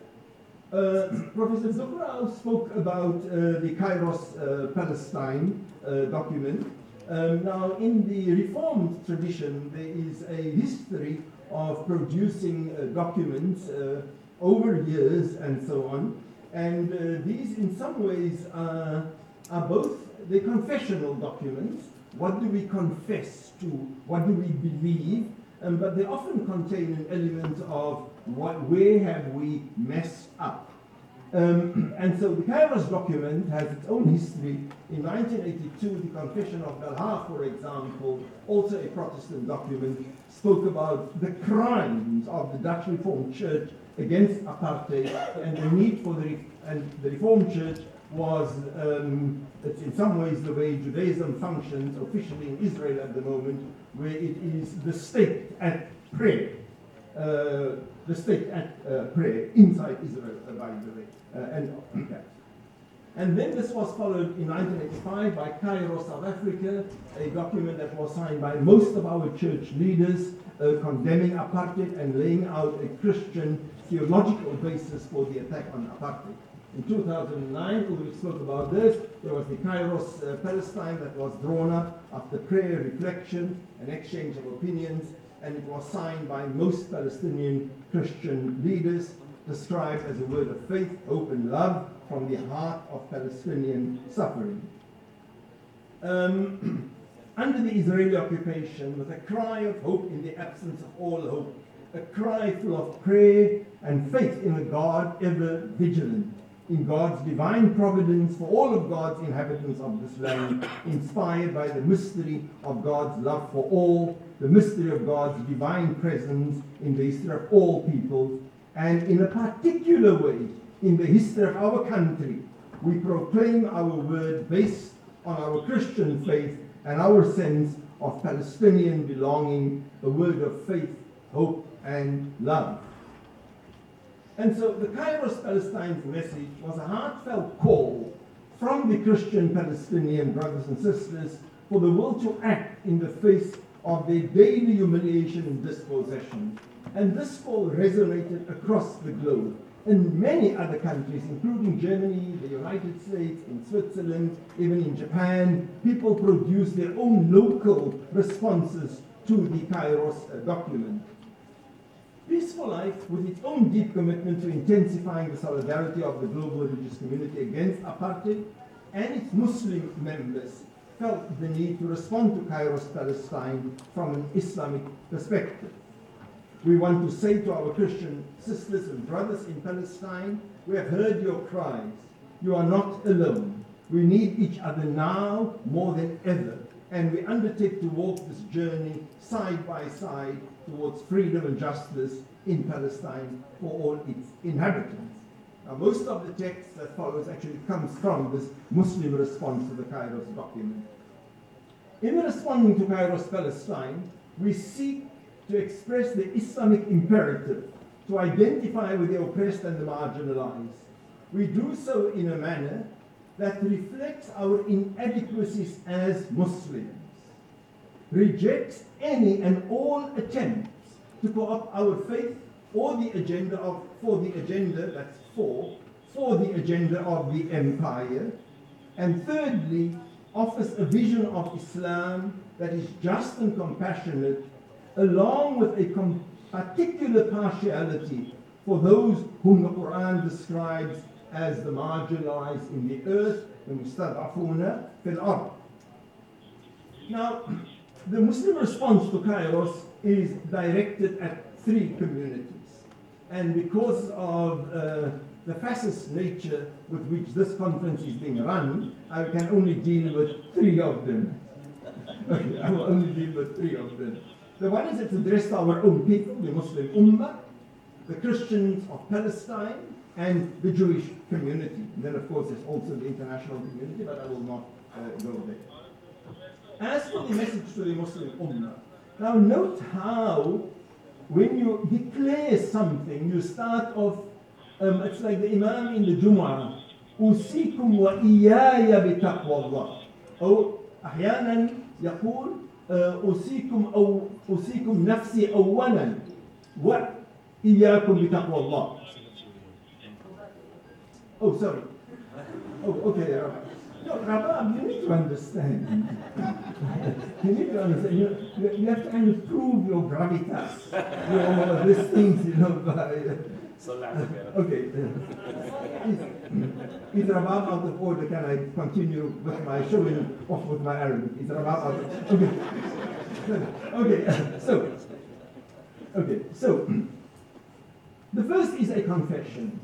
Professor Duchrow spoke about the Kairos Palestine document. Now, in the Reformed tradition, there is a history of producing documents over years and so on. And these, in some ways, are both the confessional documents. What do we confess to? What do we believe? But they often contain an element of where have we messed up? And so the Kairos document has its own history. In 1982, the Confession of Belha, for example, also a Protestant document, spoke about the crimes of the Dutch Reformed Church against apartheid and the need for the Reformed Church was, it's in some ways the way Judaism functions officially in Israel at the moment, where it is the state at prayer. The state at prayer inside Israel, by the way. And then this was followed in 1985 by Cairo, South Africa, a document that was signed by most of our church leaders condemning apartheid and laying out a Christian theological basis for the attack on apartheid. In 2009, Ulrich spoke about this. There was the Kairos Palestine that was drawn up after prayer, reflection, and exchange of opinions, and it was signed by most Palestinian Christian leaders, described as a word of faith, hope, and love from the heart of Palestinian suffering. Under the Israeli occupation, with a cry of hope in the absence of all hope, a cry full of prayer and faith in a God ever vigilant, in God's divine providence for all of God's inhabitants of this land, inspired by the mystery of God's love for all, the mystery of God's divine presence in the history of all peoples, and in a particular way, in the history of our country, we proclaim our word based on our Christian faith and our sense of Palestinian belonging, a word of faith, hope, and love. And so the Kairos Palestine's message was a heartfelt call from the Christian Palestinian brothers and sisters for the will to act in the face of their daily humiliation and dispossession. And this call resonated across the globe. In many other countries, including Germany, the United States, in Switzerland, even in Japan, people produced their own local responses to the Kairos document. Peace for Life, with its own deep commitment to intensifying the solidarity of the global religious community against apartheid, and its Muslim members felt the need to respond to Kairos Palestine from an Islamic perspective. We want to say to our Christian sisters and brothers in Palestine, we have heard your cries. You are not alone. We need each other now more than ever, and we undertake to walk this journey side by side towards freedom and justice in Palestine for all its inhabitants. Now, most of the text that follows actually comes from this Muslim response to the Kairos document. In responding to Kairos Palestine, we seek to express the Islamic imperative to identify with the oppressed and the marginalized. We do so in a manner that reflects our inadequacies as Muslims, rejects any and all attempts to co-opt our faith or the agenda of, for the agenda of the empire, and thirdly, offers a vision of Islam that is just and compassionate, along with a particular partiality for those whom the Quran describes as the marginalized in the earth, the mustad'afuna fil ard. Now, the Muslim response to Kairos is directed at three communities. And because of the fascist nature with which this conference is being run, I can only deal with three of them. Okay, I will only deal with three of them. The one is it's addressed to our own people, the Muslim Ummah, the Christians of Palestine, and the Jewish community. And then, of course, there's also the international community, but I will not go there. As for the message to the Muslim Ummah, now note how when you declare something, you start off, it's like the Imam in the Jumu'ah, أوصيكم وإياي بتقوى الله. أو أحيانا يقول أوصيكم نفسي أولا وإياكم بتقوى الله. Oh, sorry. Oh, okay. No, Rabab, you need to understand. You need to understand. You have to kind of prove your gravitas, your these things, by. Okay. Is Rabab out of order? Can I continue with my showing off with my Arabic? Is Rabab out of order? Okay. Okay. So the first is a confession.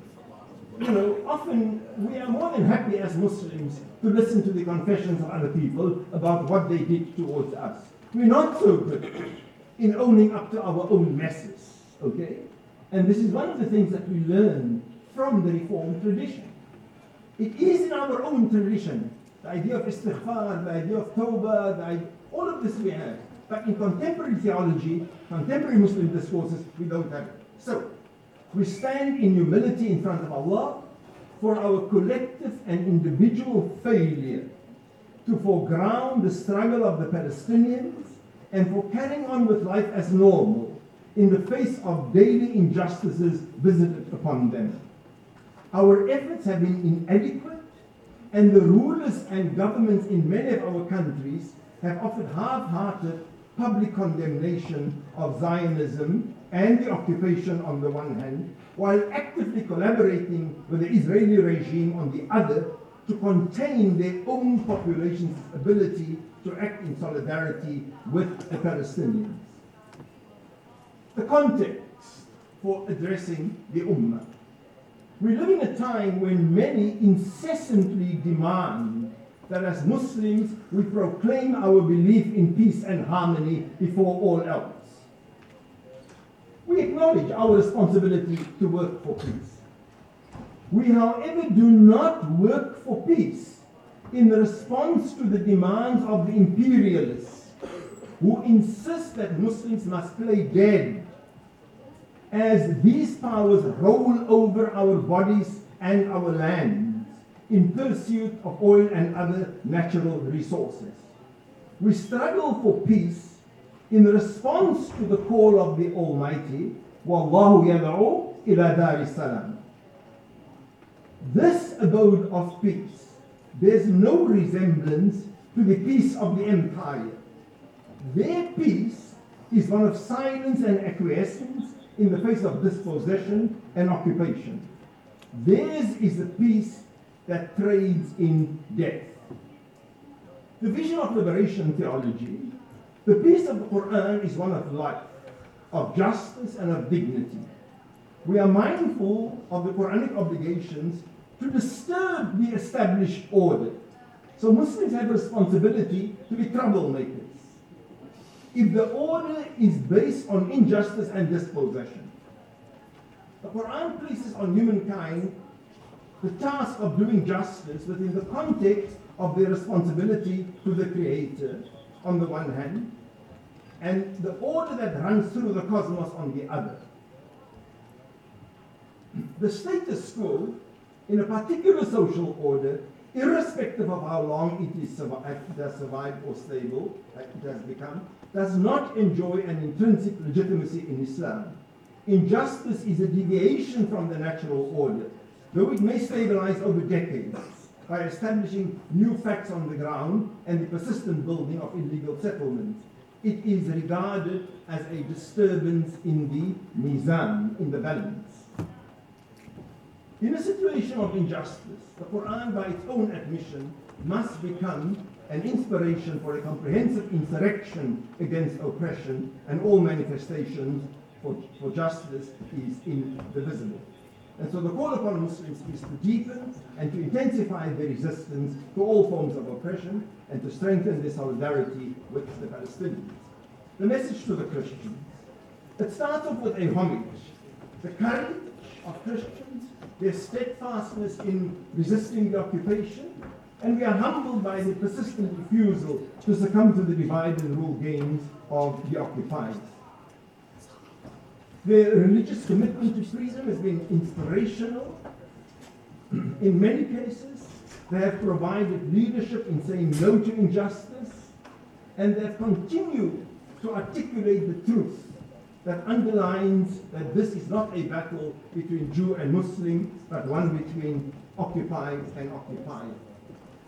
often we are more than happy as Muslims to listen to the confessions of other people about what they did towards us. We're not so good in owning up to our own messes, okay? And this is one of the things that we learn from the Reformed tradition. It is in our own tradition, the idea of istighfar, the idea of tawbah, all of this we have. But in contemporary theology, contemporary Muslim discourses, we don't have it. So, we stand in humility in front of Allah for our collective and individual failure to foreground the struggle of the Palestinians and for carrying on with life as normal in the face of daily injustices visited upon them. Our efforts have been inadequate, and the rulers and governments in many of our countries have offered half-hearted public condemnation of Zionism and the occupation on the one hand, while actively collaborating with the Israeli regime on the other to contain their own population's ability to act in solidarity with the Palestinians. The context for addressing the Ummah. We live in a time when many incessantly demand that as Muslims we proclaim our belief in peace and harmony before all else. We acknowledge our responsibility to work for peace. We, however, do not work for peace in response to the demands of the imperialists who insist that Muslims must play dead as these powers roll over our bodies and our lands in pursuit of oil and other natural resources. We struggle for peace in response to the call of the Almighty, Wallahu yad'u ila dar salam. This abode of peace bears no resemblance to the peace of the empire. Their peace is one of silence and acquiescence in the face of dispossession and occupation. Theirs is a peace that trades in death. The vision of liberation theology, the peace of the Quran is one of life, of justice and of dignity. We are mindful of the Quranic obligations to disturb the established order. So Muslims have a responsibility to be troublemakers. If the order is based on injustice and dispossession, the Quran places on humankind the task of doing justice within the context of their responsibility to the Creator on the one hand, and the order that runs through the cosmos on the other. The status quo in a particular social order, irrespective of how long it has survived or stable, like it has become, does not enjoy an intrinsic legitimacy in Islam. Injustice is a deviation from the natural order, though it may stabilize over decades by establishing new facts on the ground and the persistent building of illegal settlements. It is regarded as a disturbance in the mizan, in the balance. In a situation of injustice, the Quran, by its own admission, must become an inspiration for a comprehensive insurrection against oppression, and all manifestations for justice is indivisible. And so the call upon Muslims is to deepen and to intensify their resistance to all forms of oppression and to strengthen their solidarity with the Palestinians. The message to the Christians. It starts off with a homage. The courage of Christians, their steadfastness in resisting the occupation, and we are humbled by the persistent refusal to succumb to the divide and rule games of the occupied. Their religious commitment to freedom has been inspirational. In many cases, they have provided leadership in saying no to injustice, and they have continued to articulate the truth that underlines that this is not a battle between Jew and Muslim, but one between occupied and occupied.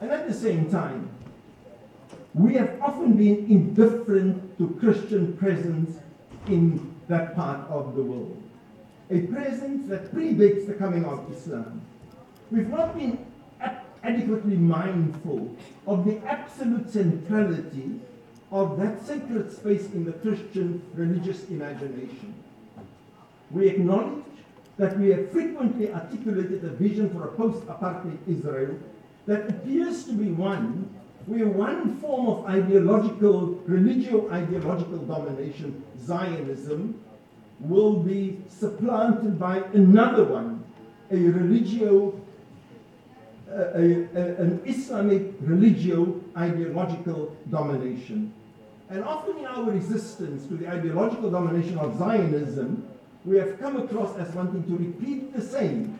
And at the same time, we have often been indifferent to Christian presence in that part of the world. A presence that predates the coming of Islam. We've not been adequately mindful of the absolute centrality of that sacred space in the Christian religious imagination. We acknowledge that we have frequently articulated a vision for a post-apartheid Israel that appears to be one where one form of religio-ideological domination, Zionism, will be supplanted by another one, an Islamic religio-ideological domination. And often in our resistance to the ideological domination of Zionism, we have come across as wanting to repeat the same,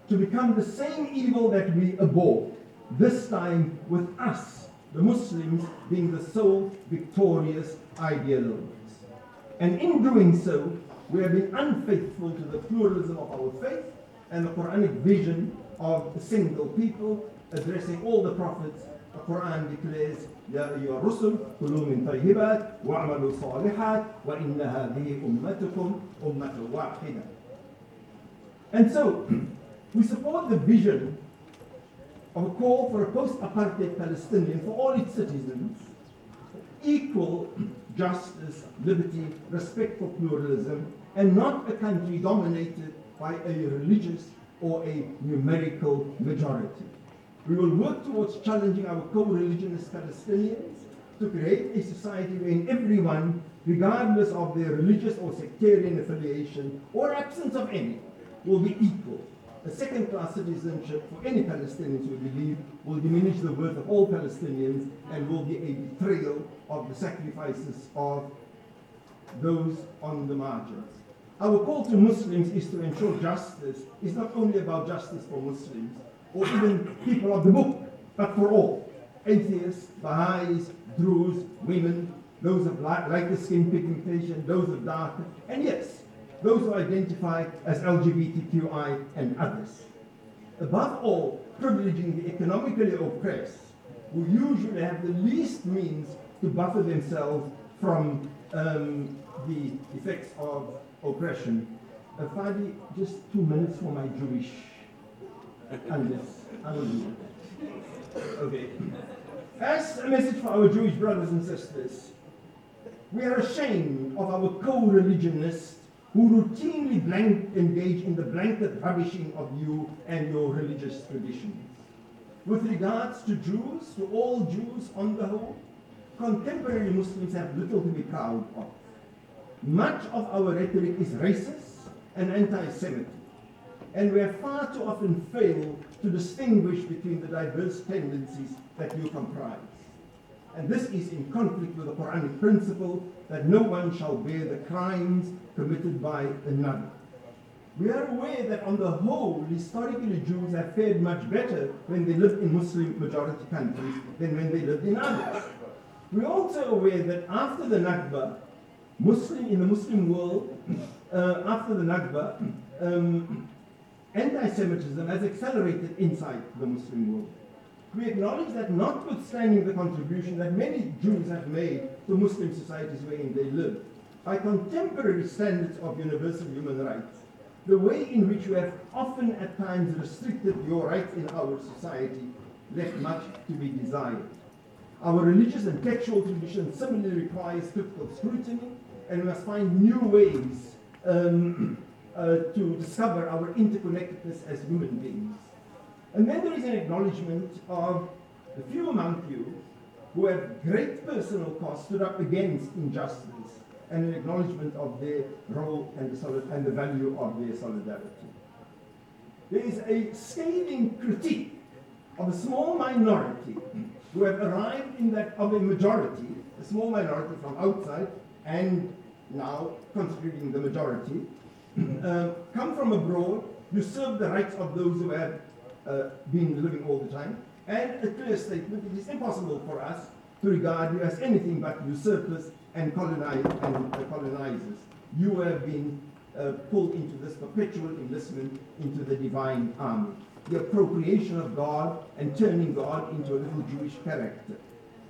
to become the same evil that we abhor, this time with us, the Muslims, being the sole victorious ideologues. And in doing so, we have been unfaithful to the pluralism of our faith and the Quranic vision of a single people, addressing all the prophets. The Quran declares, يا أيها الرسل كلوا من طيبات واعملوا صالحات وإن هذه أمتكم أمة واحدة. And so, we support the vision of a call for a post-apartheid Palestinian for all its citizens, equal justice, liberty, respect for pluralism, and not a country dominated by a religious or a numerical majority. We will work towards challenging our co-religionist Palestinians to create a society wherein everyone, regardless of their religious or sectarian affiliation or absence of any, will be equal. A second-class citizenship for any Palestinians, we believe, will diminish the worth of all Palestinians and will be a betrayal of the sacrifices of those on the margins. Our call to Muslims is to ensure justice is not only about justice for Muslims or even people of the book, but for all. Atheists, Baha'is, Druze, women, those of lighter skin pigmentation, those of darker, and yes, those who identify as LGBTQI and others. Above all, privileging the economically oppressed, who usually have the least means to buffer themselves from the effects of oppression. Fadi, just 2 minutes for my Jewish I will do that. Okay. As a message for our Jewish brothers and sisters, we are ashamed of our co-religionists who routinely engage in the blanket rubbishing of you and your religious traditions. With regards to Jews, to all Jews on the whole, contemporary Muslims have little to be proud of. Much of our rhetoric is racist and anti-Semitic, and we have far too often failed to distinguish between the diverse tendencies that you comprise. And this is in conflict with the Quranic principle that no one shall bear the crimes committed by another. We are aware that on the whole, historically Jews have fared much better when they lived in Muslim majority countries than when they lived in others. We're also aware that after the Nakba, in the Muslim world, after the Nakba, anti-Semitism has accelerated inside the Muslim world. We acknowledge that notwithstanding the contribution that many Jews have made to Muslim societies wherein they live, by contemporary standards of universal human rights, the way in which we have often at times restricted your rights in our society left much to be desired. Our religious and textual tradition similarly requires critical scrutiny, and we must find new ways to discover our interconnectedness as human beings. And then there is an acknowledgement of the few among you who have great personal cost stood up against injustice, and an acknowledgement of their role and the value of their solidarity. There is a scathing critique of a small minority who have arrived in that of a majority, a small minority from outside and now constituting the majority, come from abroad, usurp the rights of those who have been living all the time, and a clear statement: it is impossible for us to regard you as anything but usurpers and colonizers. You have been pulled into this perpetual enlistment into the divine army, the appropriation of God and turning God into a little Jewish character.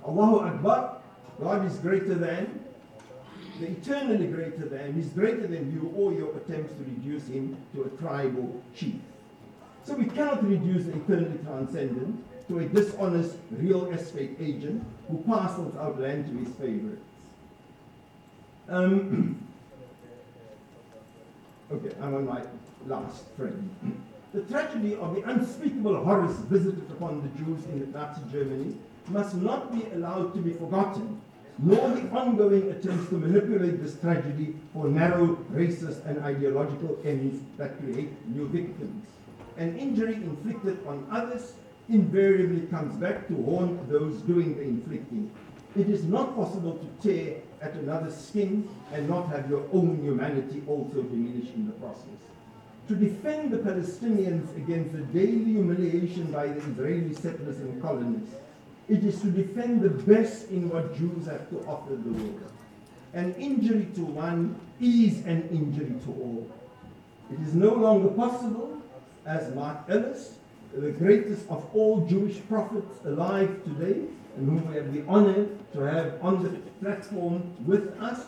Allahu Akbar, God is greater than, the eternally greater than, is greater than you or your attempts to reduce him to a tribal chief. So we cannot reduce the eternally transcendent to a dishonest real estate agent who parcels out land to his favorites. Okay, I'm on my last friend. The tragedy of the unspeakable horrors visited upon the Jews in Nazi Germany must not be allowed to be forgotten, nor the ongoing attempts to manipulate this tragedy for narrow, racist, and ideological ends that create new victims. An injury inflicted on others invariably comes back to haunt those doing the inflicting. It is not possible to tear at another's skin and not have your own humanity also diminish in the process. To defend the Palestinians against the daily humiliation by the Israeli settlers and colonists, it is to defend the best in what Jews have to offer the world. An injury to one is an injury to all. It is no longer possible, as Marc Ellis, the greatest of all Jewish prophets alive today, and whom we have the honor to have on the platform with us,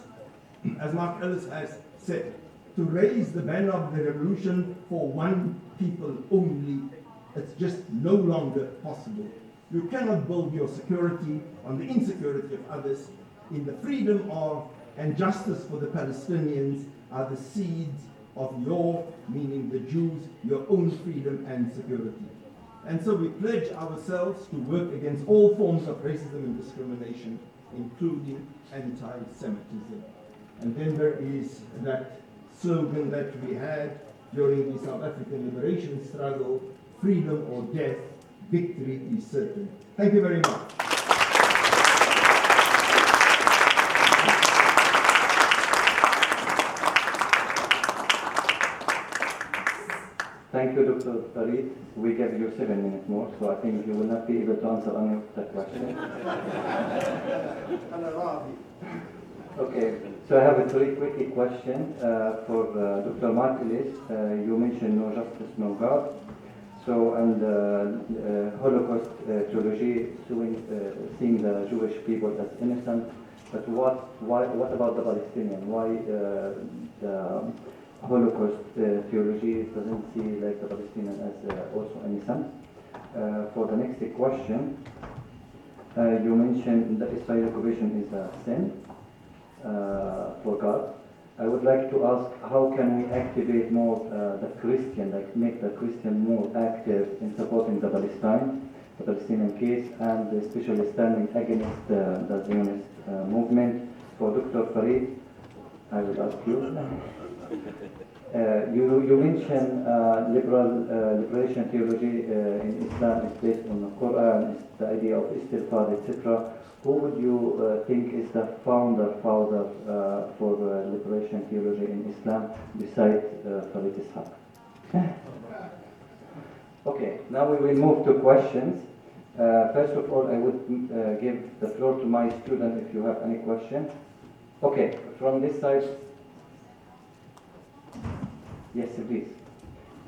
as Marc Ellis has said, to raise the banner of the revolution for one people only. It's just no longer possible. You cannot build your security on the insecurity of others. In the freedom of and justice for the Palestinians are the seeds of your, meaning the Jews, your own freedom and security. And so we pledge ourselves to work against all forms of racism and discrimination, including anti-Semitism. And then there is that slogan that we had during the South African liberation struggle, freedom or death, victory is certain. Thank you very much. Thank you, Dr. Farid. We gave you 7 minutes more, so I think you will not be able to answer any of the questions. Okay, so I have a very quick question for Dr. Marc Ellis. You mentioned no justice, no God. So, and Holocaust trilogy, seeing the Jewish people as innocent. But what about the Palestinian? Why the Holocaust theology doesn't see like the Palestinian as also innocent? For the next question, you mentioned that Israeli occupation is a sin for God. I would like to ask, how can we activate more the Christian, like make the Christian more active in supporting the Palestinian case, and especially standing against the Zionist movement? For Dr. Farid, I will ask you. You mentioned liberation theology in Islam is based on the Quran, it's the idea of istighfar, etc. Who would you think is the founder for liberation theology in Islam besides Farid Esack? Okay, now we will move to questions. First of all, I would give the floor to my student if you have any question. Okay, from this side. Yes, please.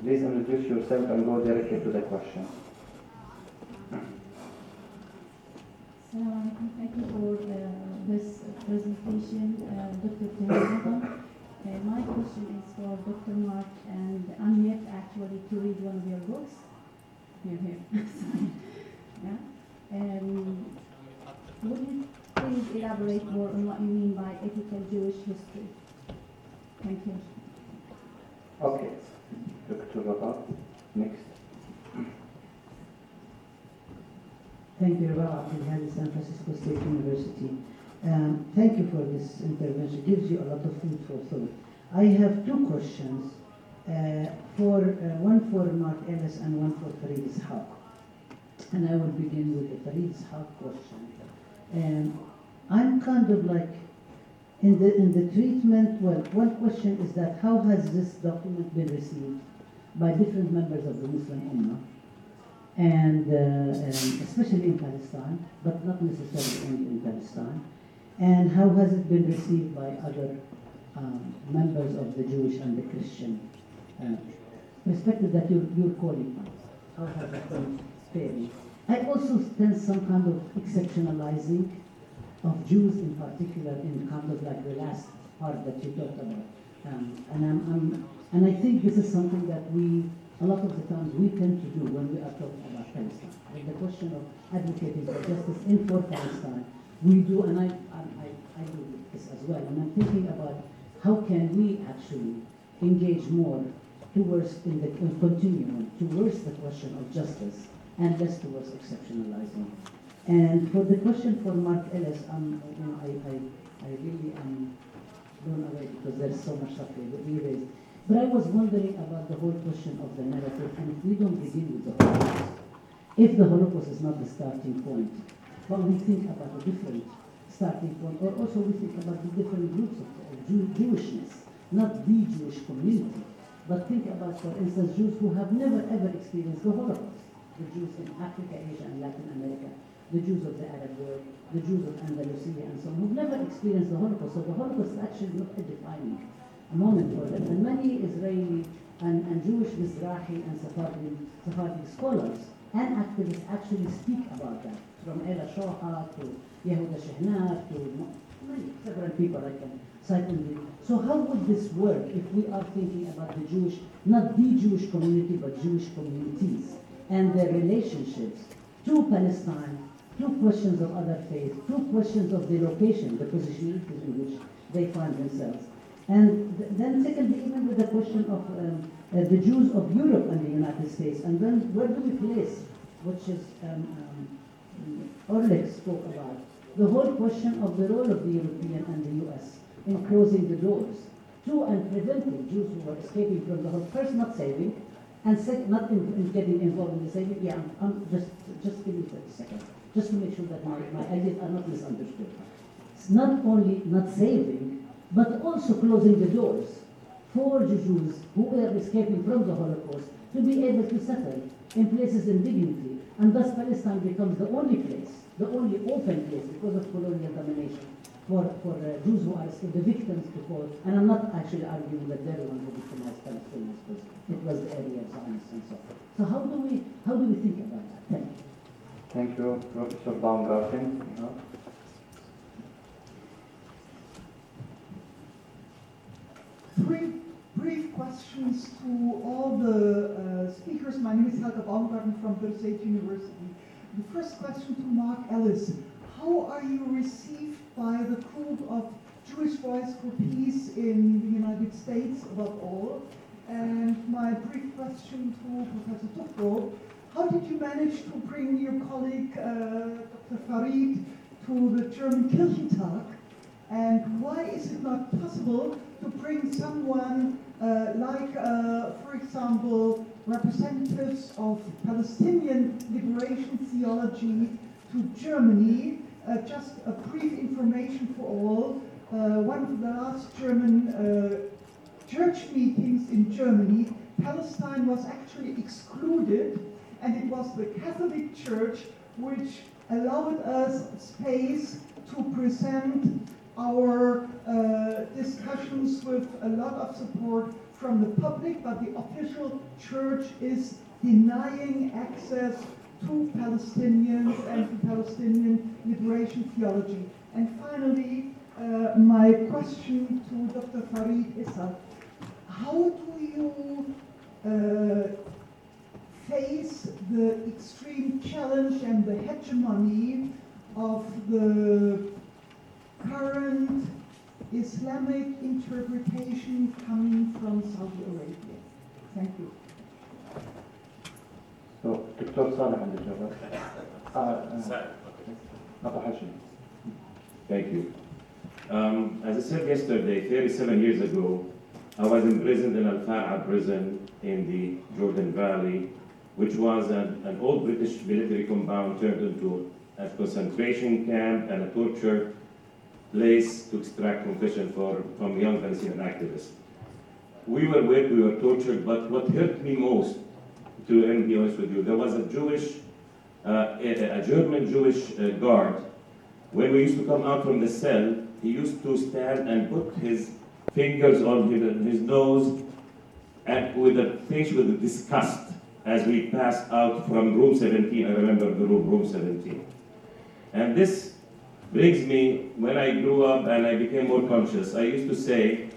Please introduce yourself and go directly to the question. Thank you for this presentation, Dr. Farid. My question is for Dr. Marc, and I'm yet actually to read one of your books. Here. Yeah. Would you please elaborate more on what you mean by ethical Jewish history? Thank you. Okay. Dr. Rabah, next. Thank you, Rabah Abdelhadi, San Francisco State University. Thank you for this intervention. It gives you a lot of food for thought. I have two questions, one for Marc Ellis and one for Farid Esack. And I will begin with the Farid Esack question. I'm kind of like, in the treatment, well, one question is that how has this document been received by different members of the Muslim Ummah, and especially in Palestine, but not necessarily only in Palestine, and how has it been received by other members of the Jewish and the Christian perspective that you're calling on? How has it been fared? I also sense some kind of exceptionalizing of Jews in particular in kind of like the last part that you talked about. And I think this is something that a lot of the times we tend to do when we are talking about Palestine. Like the question of advocating for justice in for Palestine, we do, and I do this as well. And I'm thinking about how can we actually engage more towards, in continuum, towards the question of justice and less towards exceptionalizing. And for the question for Marc Ellis, I really am blown away because there's so much stuff we raised. But I was wondering about the whole question of the narrative, and if we don't begin with the Holocaust, if the Holocaust is not the starting point, but we think about a different starting point, or also we think about the different groups of Jewishness, not the Jewish community, but think about, for instance, Jews who have never ever experienced the Holocaust, the Jews in Africa, Asia, and Latin America, the Jews of the Arab world, the Jews of Andalusia, and so on, who've never experienced the Holocaust. So the Holocaust is actually not a defining moment for them. And many Israeli and Jewish Mizrahi and Sephardi scholars and activists actually speak about that, from Ella Shoha to Yehuda Shehnar to several people I can cite in the. So how would this work if we are thinking about the Jewish, not the Jewish community, but Jewish communities and their relationships to Palestine, to questions of other faiths, to questions of the location, the position in which they find themselves. And then secondly, even with the question of the Jews of Europe and the United States, and then where do we place, which is Ulrich spoke about, the whole question of the role of the European and the US in closing the doors to and preventing Jews who are escaping from the Holocaust, first not saving, and second, not in getting involved in the saving. Yeah, I'm just give me 30 seconds, just to make sure that my ideas are not misunderstood. It's not only not saving, but also closing the doors for Jews who are escaping from the Holocaust to be able to settle in places in dignity, and thus Palestine becomes the only place, the only open place because of colonial domination for Jews who are the victims before. And I'm not actually arguing that they're the ones who victimized Palestinians, because it was the area of Zionists and so on. So how do we think about that? Thank you. Thank you, Professor Baumgarten. Three brief questions to all the speakers. My name is Helga Baumgarten from Bill State University. The first question to Marc Ellis. How are you received by the group of Jewish Voice for Peace in the United States, above all? And my brief question to Professor Duchrow. How did you manage to bring your colleague, Dr. Farid, to the German Kirchentag? And why is it not possible to bring someone like, for example, representatives of Palestinian liberation theology to Germany? Just a brief information for all. One of the last German church meetings in Germany, Palestine was actually excluded, and it was the Catholic Church which allowed us space to present our discussions with a lot of support from the public, but the official church is denying access to Palestinians and to Palestinian liberation theology. And finally, my question to Dr. Farid Esack: how do you face the extreme challenge and the hegemony of the current Islamic interpretation coming from Saudi Arabia? Thank you. So, Dr. Saleh عند الجواب. أبو حشم. Thank you. As I said yesterday, 37 years ago, I was imprisoned in Al-Fa'a prison in the Jordan Valley, which was an old British military compound turned into a concentration camp and a torture place to extract confession from young Palestinian activists. We were whipped, we were tortured, but what hurt me most, to be honest with you, there was a German Jewish guard. When we used to come out from the cell, he used to stand and put his fingers on his nose and with a face with disgust as we passed out from room 17. I remember the room 17. And this brings me, when I grew up and I became more conscious, I used to say,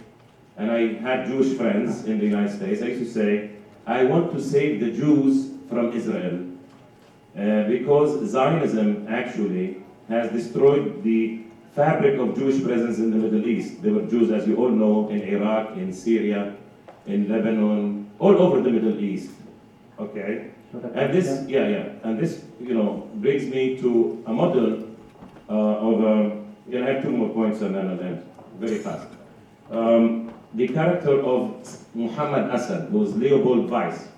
and I had Jewish friends in the United States, I used to say, I want to save the Jews from Israel because Zionism actually has destroyed the fabric of Jewish presence in the Middle East. There were Jews, as you all know, in Iraq, in Syria, in Lebanon, all over the Middle East. Okay, So the and this, question- and this, brings me to a model I have 2 more points and then I'll end very fast. The character of Muhammad Asad, who was Leopold Weiss.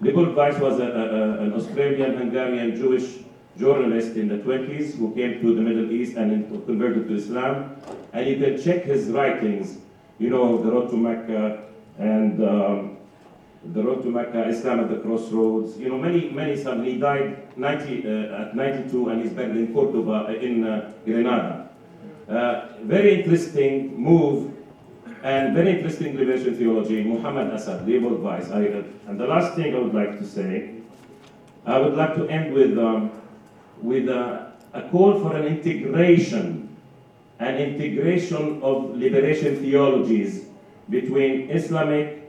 Leopold Weiss was an Australian-Hungarian Jewish journalist in the 20s who came to the Middle East and converted to Islam. And you can check his writings, The Road to Mecca and The Road to Mecca, Islam at the Crossroads, many some. He died at 92 and he's buried in Cordoba, in Grenada. Very interesting move and very interesting liberation theology, Muhammad Asad, Leopold Weiss. And the last thing I would like to say, I would like to end with a call for an integration of liberation theologies between Islamic,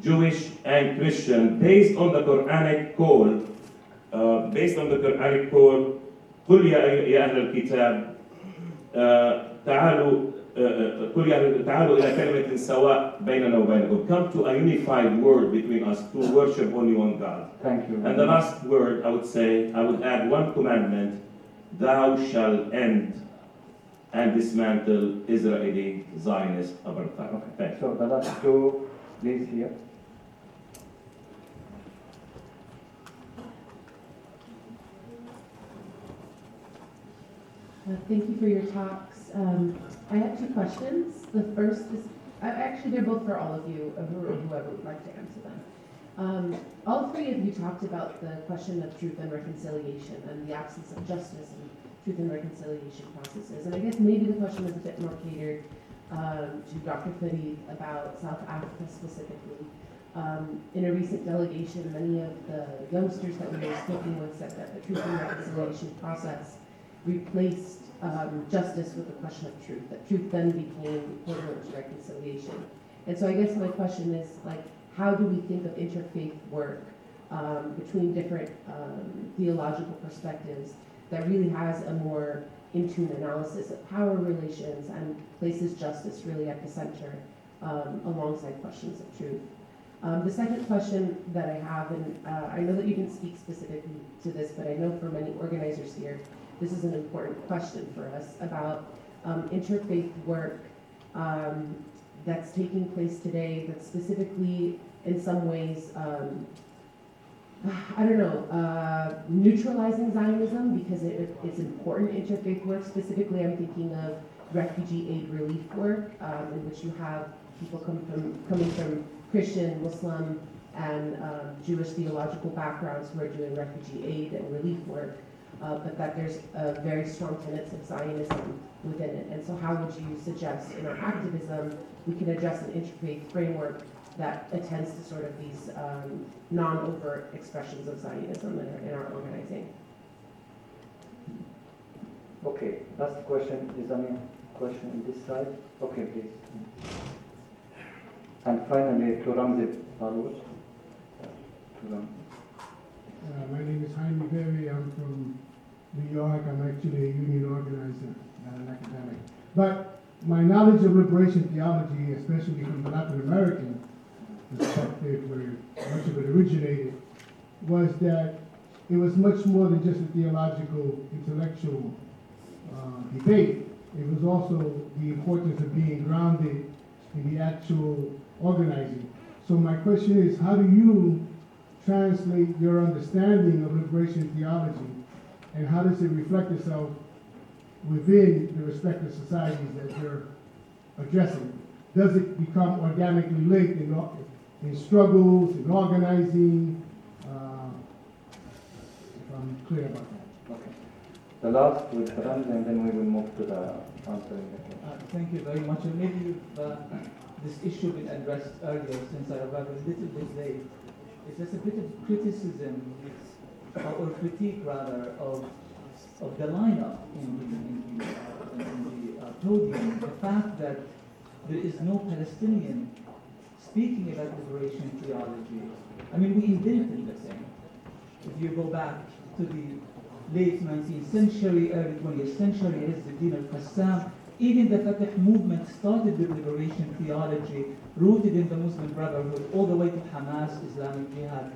Jewish, and Christian, based on the Quranic call, قل يا أهل الكتاب تعالوا إلى كلمة سواء بيننا وبينكم. Come to a unified word between us to worship only one God. Thank you. And the last word I would add one commandment: thou shalt end and dismantle Israeli Zionist apartheid. Okay. Thanks. So the last 2, please here. Thank you for your talks. I have 2 questions. The first is, actually they're both for all of you, or whoever would like to answer them. All 3 of you talked about the question of truth and reconciliation and the absence of justice in truth and reconciliation processes. And I guess maybe the question is a bit more catered to Dr. Fadi about South Africa specifically. In a recent delegation, many of the youngsters that we were speaking with said that the truth and reconciliation process replaced justice with the question of truth, that truth then became equivalent to reconciliation. And so I guess my question is, how do we think of interfaith work between different theological perspectives that really has a more in-tune analysis of power relations and places justice really at the center alongside questions of truth? The second question that I have, and I know that you didn't speak specifically to this, but I know for many organizers here, this is an important question for us about interfaith work that's taking place today, that's specifically in some ways, neutralizing Zionism because it's important interfaith work. Specifically, I'm thinking of refugee aid relief work, in which you have people coming from Christian, Muslim, and Jewish theological backgrounds who are doing refugee aid and relief work. But that there's very strong tenets of Zionism within it. And so how would you suggest in our activism we can address an interfaith framework that attends to sort of these non-overt expressions of Zionism in our organizing? Okay, last question. Is there any question on this side? Okay, please. And finally, to Ramzi Farouk. My name is Jaime Berry. I'm from New York. I'm actually a union organizer, not an academic. But my knowledge of liberation theology, especially from the Latin American perspective, where much of it originated, was that it was much more than just a theological, intellectual debate. It was also the importance of being grounded in the actual organizing. So my question is, how do you translate your understanding of liberation theology, and how does it reflect itself within the respective societies that you're addressing? Does it become organically linked in struggles, in organizing? If I'm clear about that. Okay. The last with Ramzi, and then we will move to the answering the question. Thank you very much. And maybe this issue been addressed earlier, since I arrived a little bit late. It's just a bit of criticism, or critique rather, of the lineup in the podium. The fact that there is no Palestinian speaking about liberation theology. I mean, we invented the thing. If you go back to the late 19th century, early 20th century, Izz al-Din al-Qassam even the Fatah movement started with liberation theology rooted in the Muslim Brotherhood all the way to Hamas, Islamic Jihad.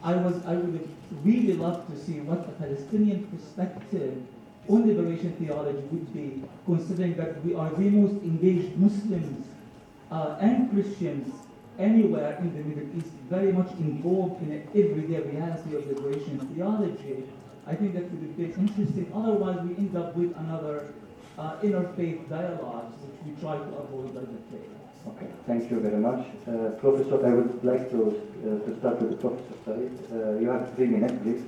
I would really love to see what a Palestinian perspective on liberation theology would be, considering that we are the most engaged Muslims and Christians anywhere in the Middle East, very much involved in the everyday reality of liberation theology. I think that would be interesting. Otherwise, we end up with another interfaith dialogues, which we try to avoid by the way. Okay, thank you very much. Professor, I would like to start with the professor, Farid. You have 3 minutes, please.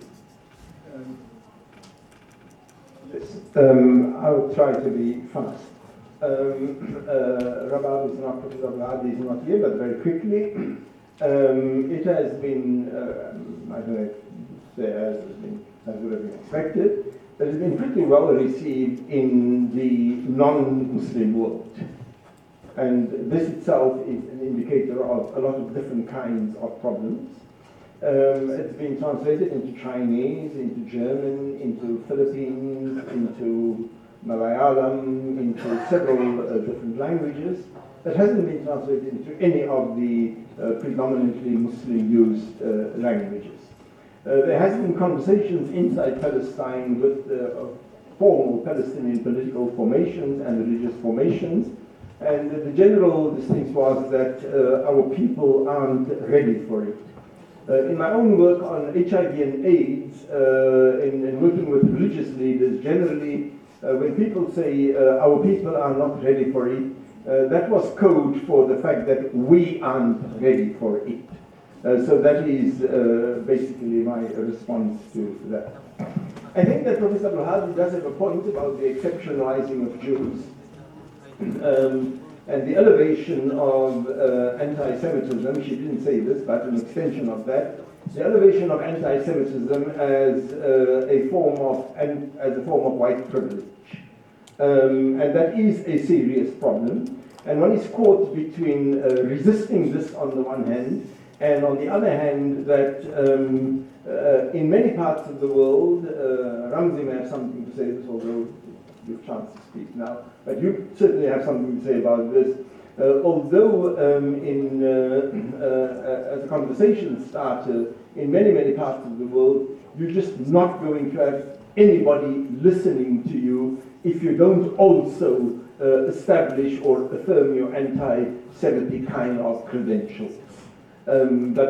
I will try to be fast. Rabab is not, Professor Fadi is not here, but very quickly. It has been, I don't know if say as would have been expected, but it's been pretty well received in the non-Muslim world. And this itself is an indicator of a lot of different kinds of problems. It's been translated into Chinese, into German, into Philippines, into Malayalam, into several different languages. It hasn't been translated into any of the predominantly Muslim-used languages. There has been conversations inside Palestine with formal Palestinian political formations and religious formations, and the general distinction was that our people aren't ready for it. In my own work on HIV and AIDS, in working with religious leaders, generally, when people say our people are not ready for it, that was code for the fact that we aren't ready for it. So that is basically my response to that. I think that Professor Al-Hadi does have a point about the exceptionalizing of Jews and the elevation of anti-Semitism. She didn't say this, but an extension of that. The elevation of anti-Semitism as a form of white privilege, and that is a serious problem. And one is caught between resisting this on the one hand, and on the other hand, that in many parts of the world, Ramzi may have something to say this, although you have a chance to speak now, but you certainly have something to say about this. Although as a conversation starter, in many, many parts of the world, you're just not going to have anybody listening to you if you don't also establish or affirm your anti-Semitic kind of credentials. But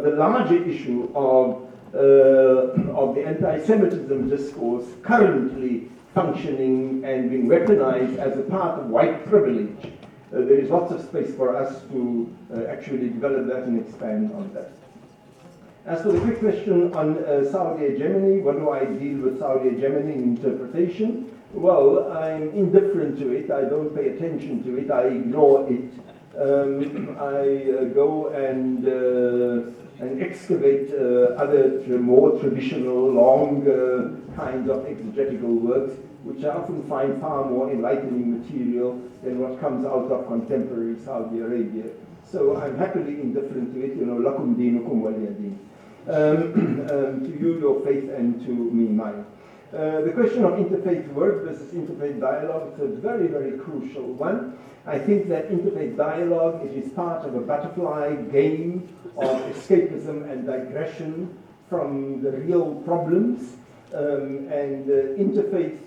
the larger issue of the anti-Semitism discourse currently functioning and being weaponized as a part of white privilege, there is lots of space for us to actually develop that and expand on that. As for the quick question on Saudi hegemony, what do I deal with Saudi hegemony in interpretation? Well, I'm indifferent to it. I don't pay attention to it. I ignore it. I go and excavate other more traditional, long kinds of exegetical works, which I often find far more enlightening material than what comes out of contemporary Saudi Arabia. So I'm happily indifferent to it. Lakum dinukum waliya din. To you, your faith, and to me, mine. The question of interfaith work versus interfaith dialogue is a very, very crucial one. I think that interfaith dialogue, it is part of a butterfly game of escapism and digression from the real problems, and interfaith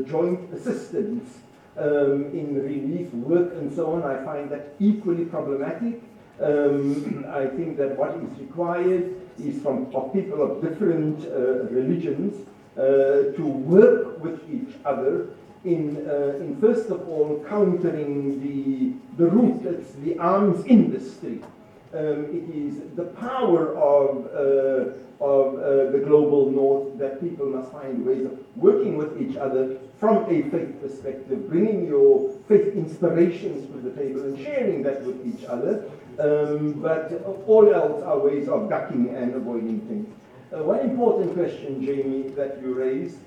joint assistance in relief work and so on. I find that equally problematic. I think that what is required is of people of different religions to work with each other in first of all countering the root, that's the arms industry. It is the power of the global north that people must find ways of working with each other from a faith perspective, bringing your faith inspirations to the table and sharing that with each other. But all else are ways of ducking and avoiding things. One important question, Jamie, that you raised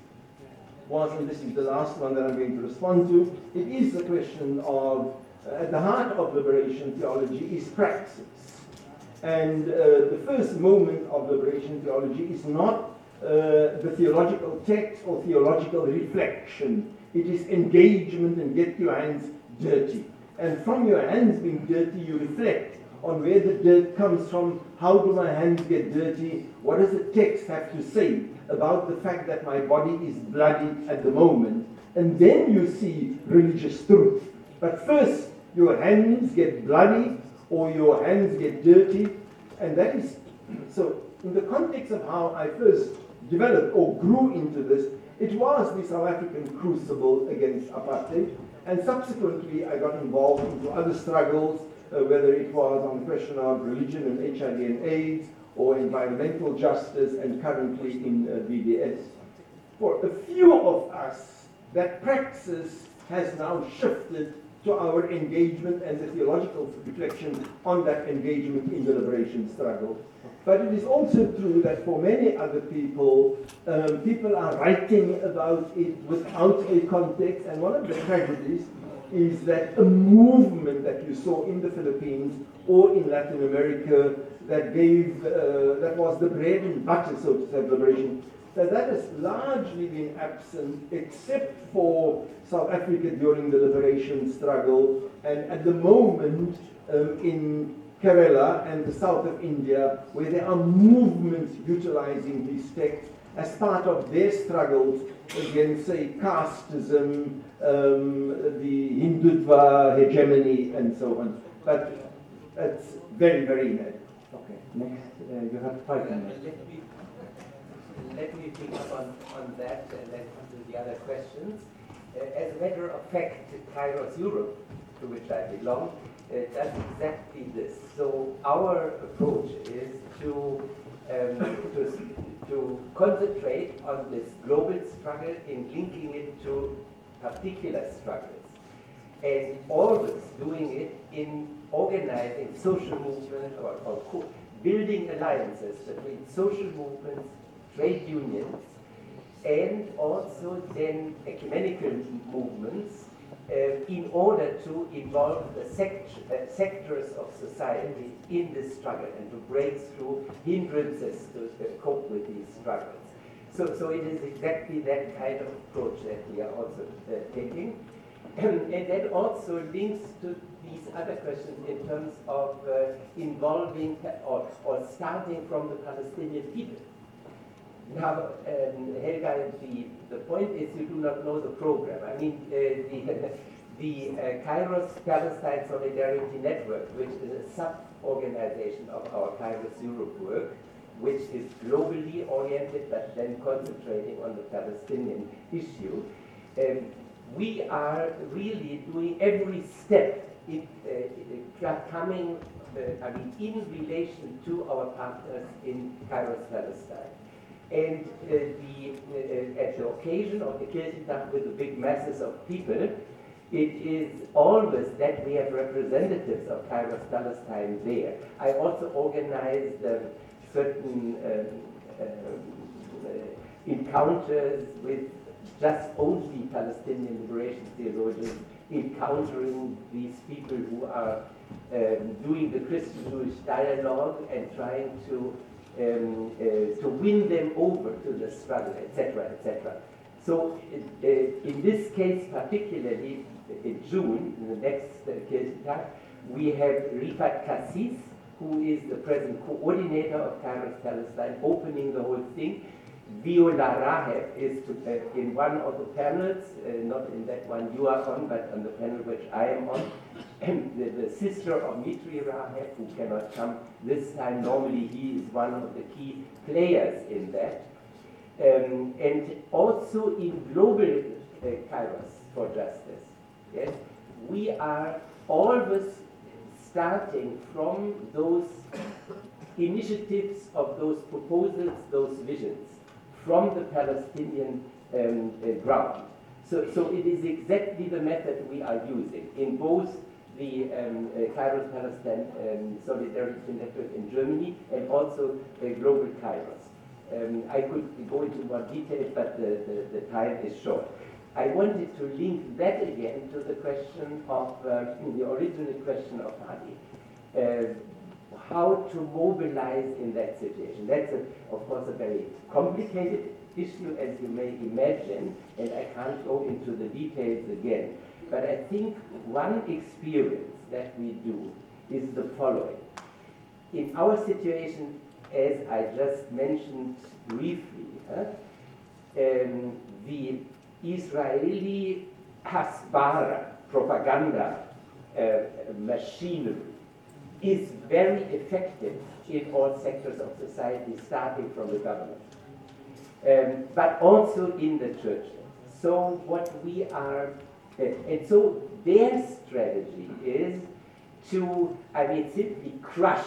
was, and this is the last one that I'm going to respond to, it is the question of, at the heart of liberation theology is praxis. And the first moment of liberation theology is not the theological text or theological reflection. It is engagement and get your hands dirty. And from your hands being dirty, you reflect on where the dirt comes from. How do my hands get dirty? What does the text have to say about the fact that my body is bloody at the moment? And then you see religious truth. But first, your hands get bloody or your hands get dirty. And that is, so in the context of how I first developed or grew into this, it was the South African crucible against apartheid. And subsequently, I got involved into other struggles, whether it was on the question of religion and HIV and AIDS, or environmental justice, and currently in BDS. For a few of us, that praxis has now shifted to our engagement and the theological reflection on that engagement in the liberation struggle. But it is also true that for many other people, people are writing about it without a context, and one of the tragedies is that a movement that you saw in the Philippines or in Latin America that gave, that was the bread and butter, so to say, of liberation, that has largely been absent except for South Africa during the liberation struggle, and at the moment in Kerala and the south of India, where there are movements utilizing these texts as part of their struggles against, say, casteism, the Hindutva hegemony, and so on. But it's very, very inadequate. Okay, next, you have 5 minutes. Let me pick up on that and then come to the other questions. As a matter of fact, Kairos Europe, to which I belong, does exactly this. So our approach is to concentrate on this global struggle in linking it to particular struggles, and always doing it in organizing social movements or building alliances between social movements, trade unions, and also then ecumenical movements in order to involve the sectors of society in this struggle and to break through hindrances to cope with these struggles. So it is exactly that kind of approach that we are also taking. And that also links to these other questions in terms of involving or starting from the Palestinian people. Now, Helga, the point is you do not know the program. I mean, the Kairos Palestine Solidarity Network, which is a sub-organization of our Kairos Europe work, which is globally oriented but then concentrating on the Palestinian issue. We are really doing every step in relation to our partners in Kairos Palestine. And at the occasion of the Kirchentag with the big masses of people, it is always that we have representatives of Kairos Palestine there. I also organized certain encounters with just only Palestinian liberation theologians, encountering these people who are doing the Christian-Jewish dialogue and trying to win them over to the struggle, etc., etc. So in this case particularly, in June, in the next Kirchentag, we have Rifat Kassis, who is the present coordinator of Kairos Palestine, opening the whole thing. Viola Raheb is in one of the panels, not in that one you are on, but on the panel which I am on. And the sister of Mitri Raheb, who cannot come this time. Normally he is one of the key players in that. And also in global Kairos for Justice, yes, we are always starting from those initiatives of those proposals, those visions, from the Palestinian ground. So it is exactly the method we are using in both the Kairos Palestine Solidarity Network in Germany and also Global Kairos. I could go into more detail, but the time is short. I wanted to link that again to the question of the original question of Fadi. How to mobilize in that situation. That's, of course, a very complicated issue, as you may imagine, and I can't go into the details again, but I think one experience that we do is the following. In our situation, as I just mentioned briefly, the Israeli Hasbara propaganda machinery is very effective in all sectors of society, starting from the government, but also in the churches. So what we are, and so their strategy is to, simply crush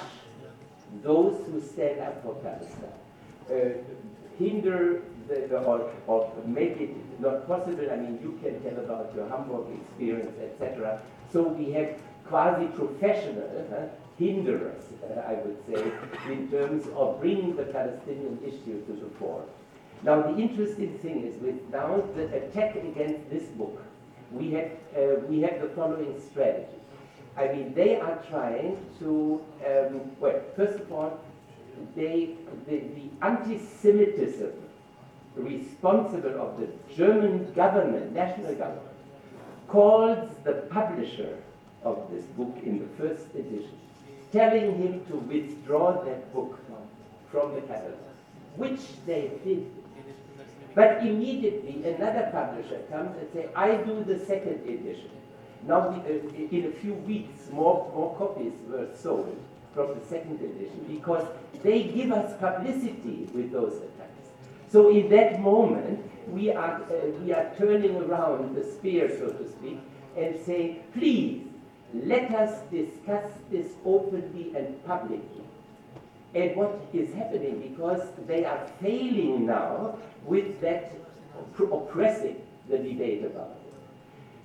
those who stand up for Palestine, hinder or make it not possible. You can tell about your Hamburg experience, etc. So we have quasi-professional hinderers, I would say, in terms of bringing the Palestinian issue to the fore. Now, the interesting thing is, with now the attack against this book, we have the following strategy. They are trying to, first of all, the anti-Semitism responsible of the German government, national government, calls the publisher of this book in the first edition, telling him to withdraw that book from the catalog, which they did. But immediately another publisher comes and says, I do the second edition. Now, in a few weeks, more copies were sold from the second edition because they give us publicity with those attacks. So in that moment, we are turning around the spear, so to speak, and say, please, let us discuss this openly and publicly. And what is happening, because they are failing now with that oppressing the debate about it.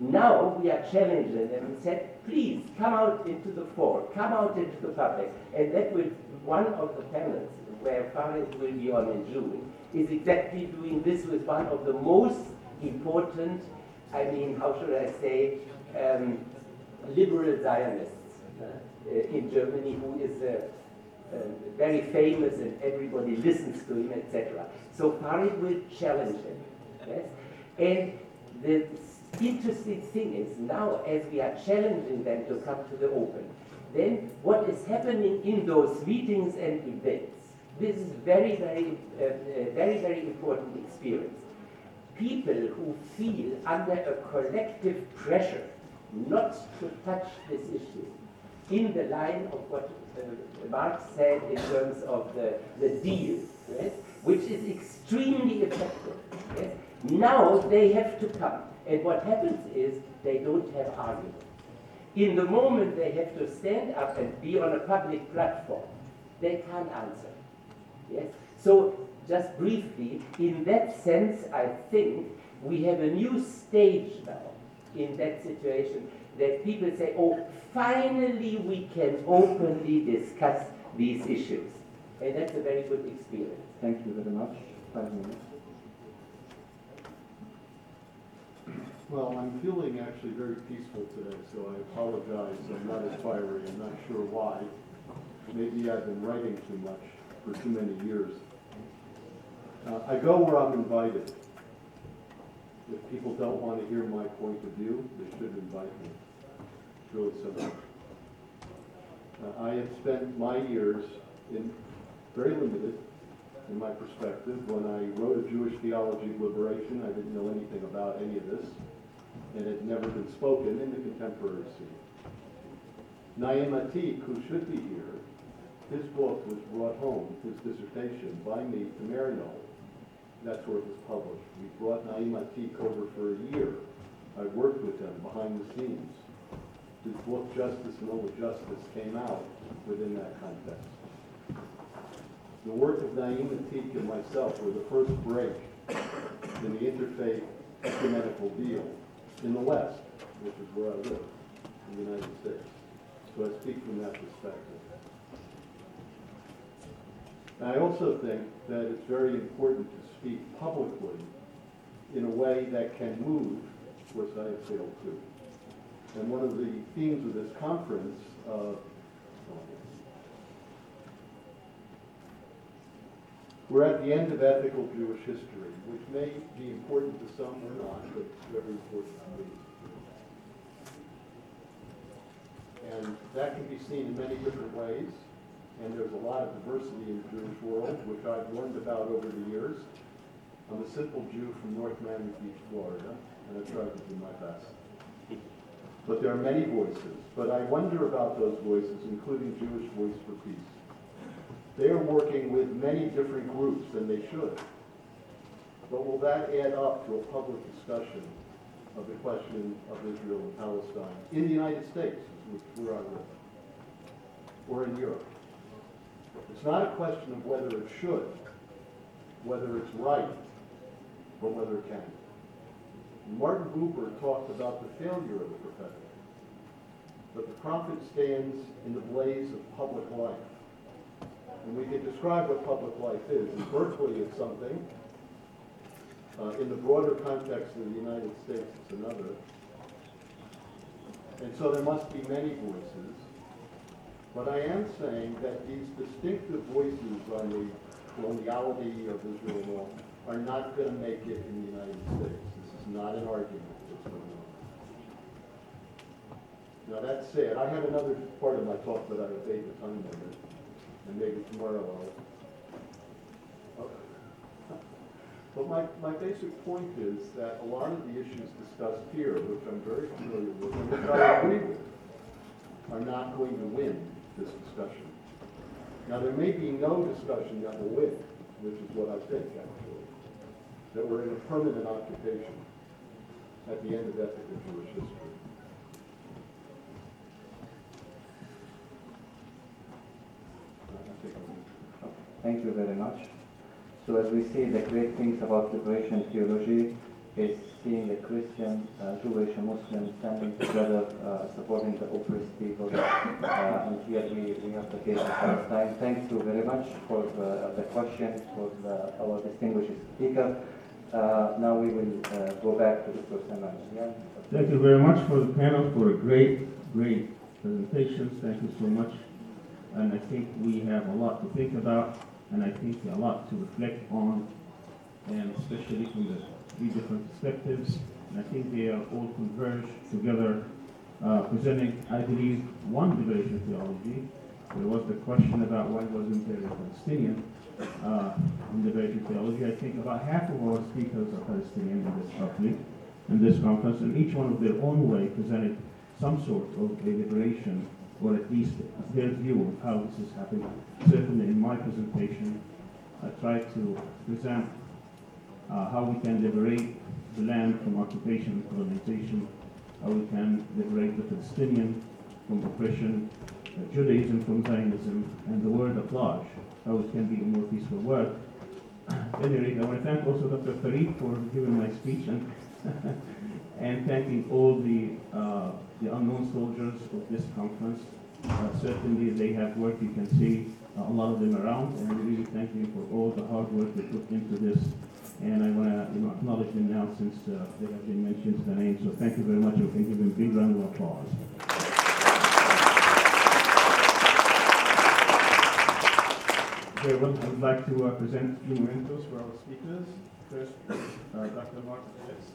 Now we are challenging them and said, please come out into the fore, come out into the public. And that will, one of the panels where Farid will be on in June, is exactly doing this with one of the most important, how should I say, liberal Zionists in Germany, who is very famous and everybody listens to him, etc. So Farid will challenge him. Yes? And the interesting thing is, now as we are challenging them to come to the open, then what is happening in those meetings and events, this is very, very important experience. People who feel under a collective pressure not to touch this issue, in the line of what Marc said in terms of the deal, yes, which is extremely effective. Yes. Now they have to come. And what happens is they don't have argument. In the moment they have to stand up and be on a public platform, they can't answer. Yes? So just briefly, in that sense, I think we have a new stage now in that situation, that people say, oh, finally we can openly discuss these issues. And that's a very good experience. Thank you very much. 5 minutes. Well, I'm feeling actually very peaceful today, so I apologize. I'm not as fiery. I'm not sure why. Maybe I've been writing too much for too many years. I go where I'm invited. If people don't want to hear my point of view, they should invite me. It's really simple. I have spent my years very limited in my perspective. When I wrote A Jewish Theology of Liberation, I didn't know anything about any of this, and it had never been spoken in the contemporary scene. Naim Atik, who should be here, his book was brought home, his dissertation, by me to Marino. That's where it was published. We brought Naim Atik over for a year. I worked with him behind the scenes. His book, Justice and Over Justice, came out within that context. The work of Naim Atik and myself were the first break in the interfaith ecumenical deal in the West, which is where I live, in the United States. So I speak from that perspective. And I also think that it's very important to speak publicly in a way that can move, of course I have failed too. And one of the themes of this conference, We're at the end of ethical Jewish history, which may be important to some or not, but it's very important to me. And that can be seen in many different ways, and there's a lot of diversity in the Jewish world, which I've learned about over the years. I'm a simple Jew from North Miami Beach, Florida, and I try to do my best. But there are many voices, but I wonder about those voices, including Jewish Voice for Peace. They are working with many different groups, and they should. But will that add up to a public discussion of the question of Israel and Palestine in the United States, which is where I live, or in Europe? It's not a question of whether it should, whether it's right, but whether it can. Martin Buber talked about the failure of the prophetic, but the prophet stands in the blaze of public life. And we can describe what public life is. In Berkeley, it's something. In the broader context of the United States, it's another. And so there must be many voices. But I am saying that these distinctive voices on the coloniality of Israel and all are not going to make it in the United States. This is not an argument that's going on. Now that said, I have another part of my talk, but I evade the time limit. And maybe tomorrow I'll... But my basic point is that a lot of the issues discussed here, which I'm very familiar with, and which I agree with, are not going to win this discussion. Now, there may be no discussion that will win, which is what I think, actually, that we're in a permanent occupation at the end of ethical Jewish history. Thank you very much. So as we see, the great things about liberation theology is seeing the Christian, Jewish, and Muslim standing together, supporting the oppressed people. And here we have the case of Palestine. Thank you very much for the questions, for our distinguished speaker. Now we will go back to Dr. Saman. Yeah? Thank you very much for the panel, for a great presentations. Thank you so much. And I think we have a lot to think about, and I think a lot to reflect on, and especially from the three different perspectives. And I think they are all converged together, presenting, I believe, one liberation theology. There was the question about why wasn't there a Palestinian in liberation theology. I think about half of our speakers are Palestinian in this public, in this conference, and each one of their own way presented some sort of a liberation, or at least their view of how this is happening. Certainly in my presentation, I tried to present how we can liberate the land from occupation and colonization, how we can liberate the Palestinian from oppression, Judaism from Zionism, and the world at large, how it can be a more peaceful world. Anyway, I want to thank also Dr. Farid for giving my speech, and and thanking all the unknown soldiers of this conference. Certainly they have worked, you can see a lot of them around, and we really thank you for all the hard work they put into this. And I want to acknowledge them now since they have been mentioned the name. So thank you very much, and we can give them a big round of applause. Okay, well, I would like to present a few mementos for our speakers. First, Dr. Marc, Ellis.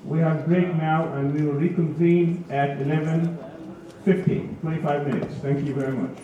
We have break now, and we will reconvene at 11:50, 25 minutes. Thank you very much.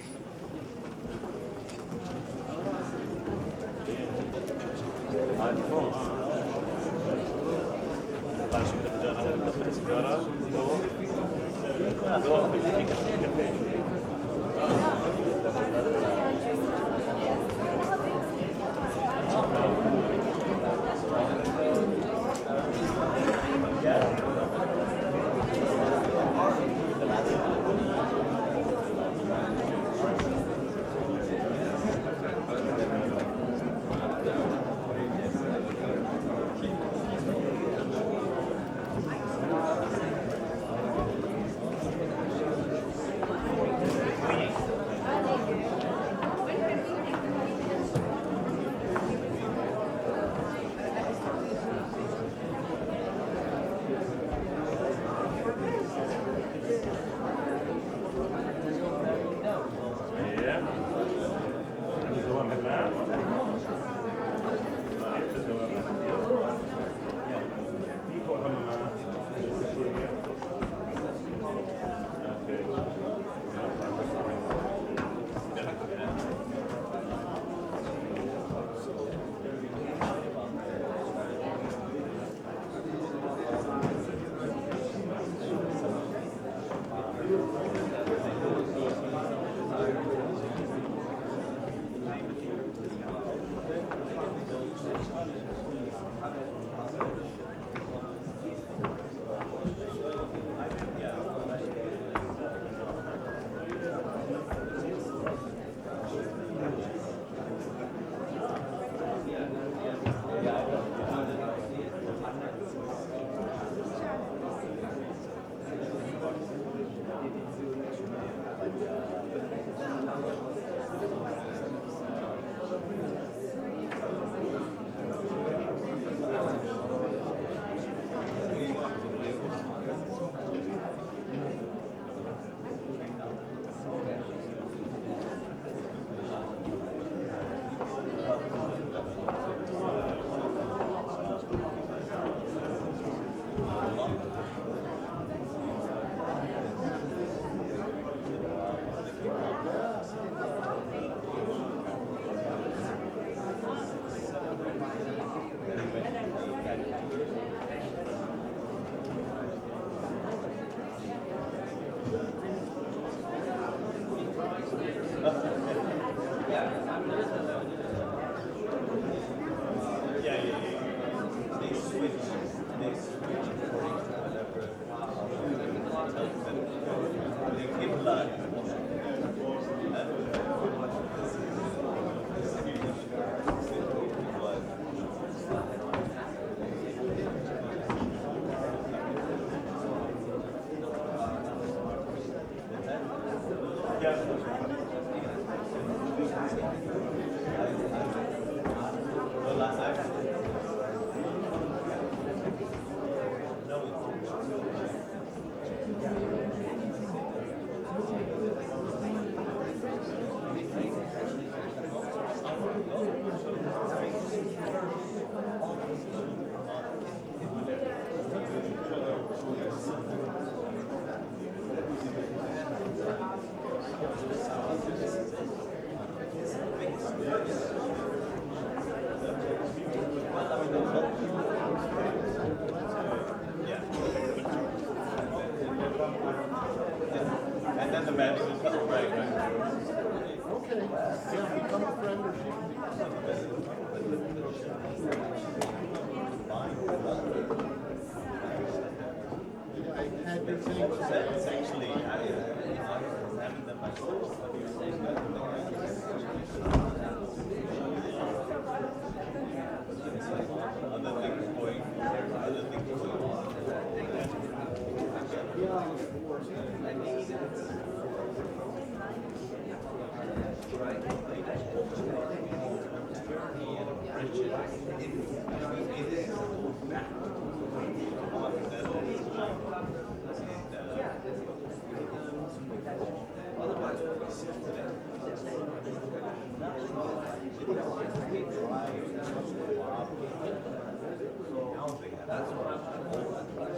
That's what I'm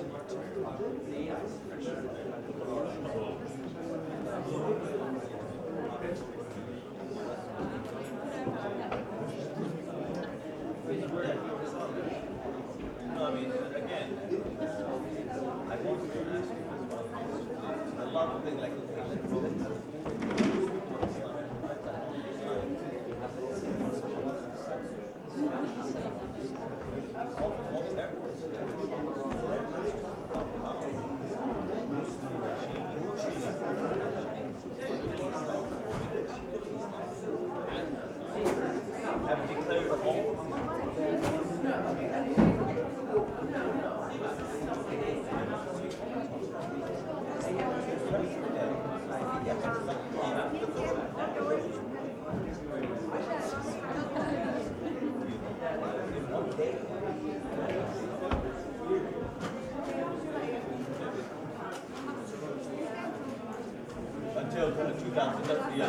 No, I mean, again, I wanted to ask you as well. A lot of things like, have declared all. Until 2000, yeah.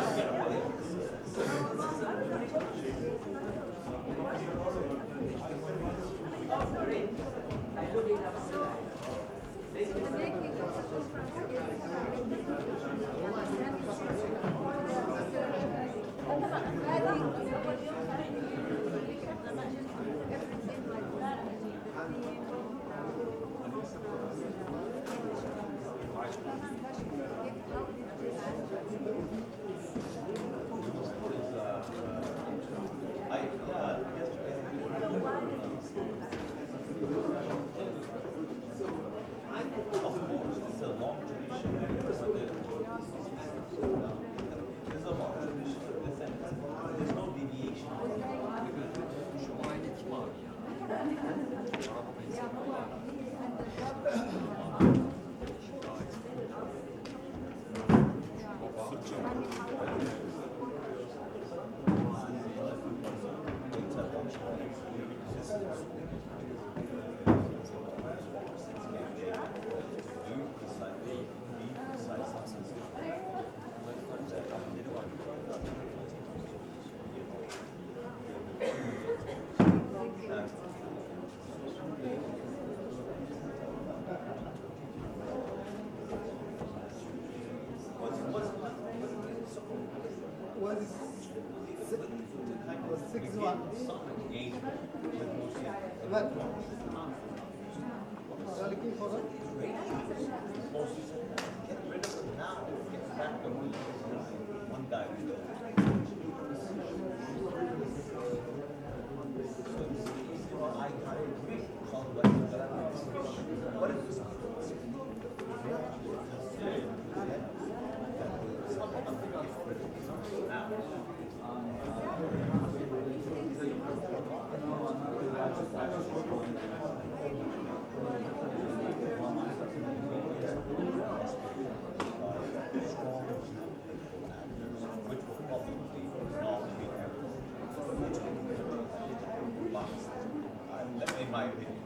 In my opinion.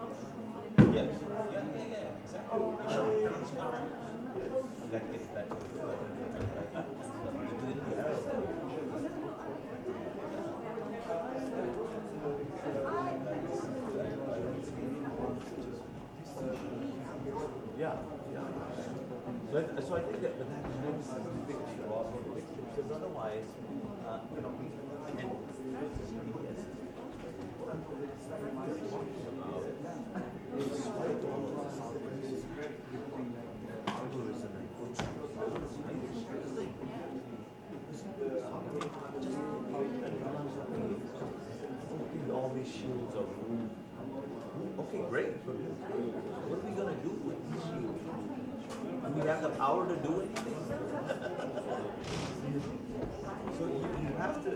Yes. Yeah, exactly. That gets that. Yeah. So I think that, but that makes a big issue also, because otherwise, you know, and despite all of this algorithm and all these shields of okay, great, but what are we going to do with these shields? Do we have the power to do anything? So you have to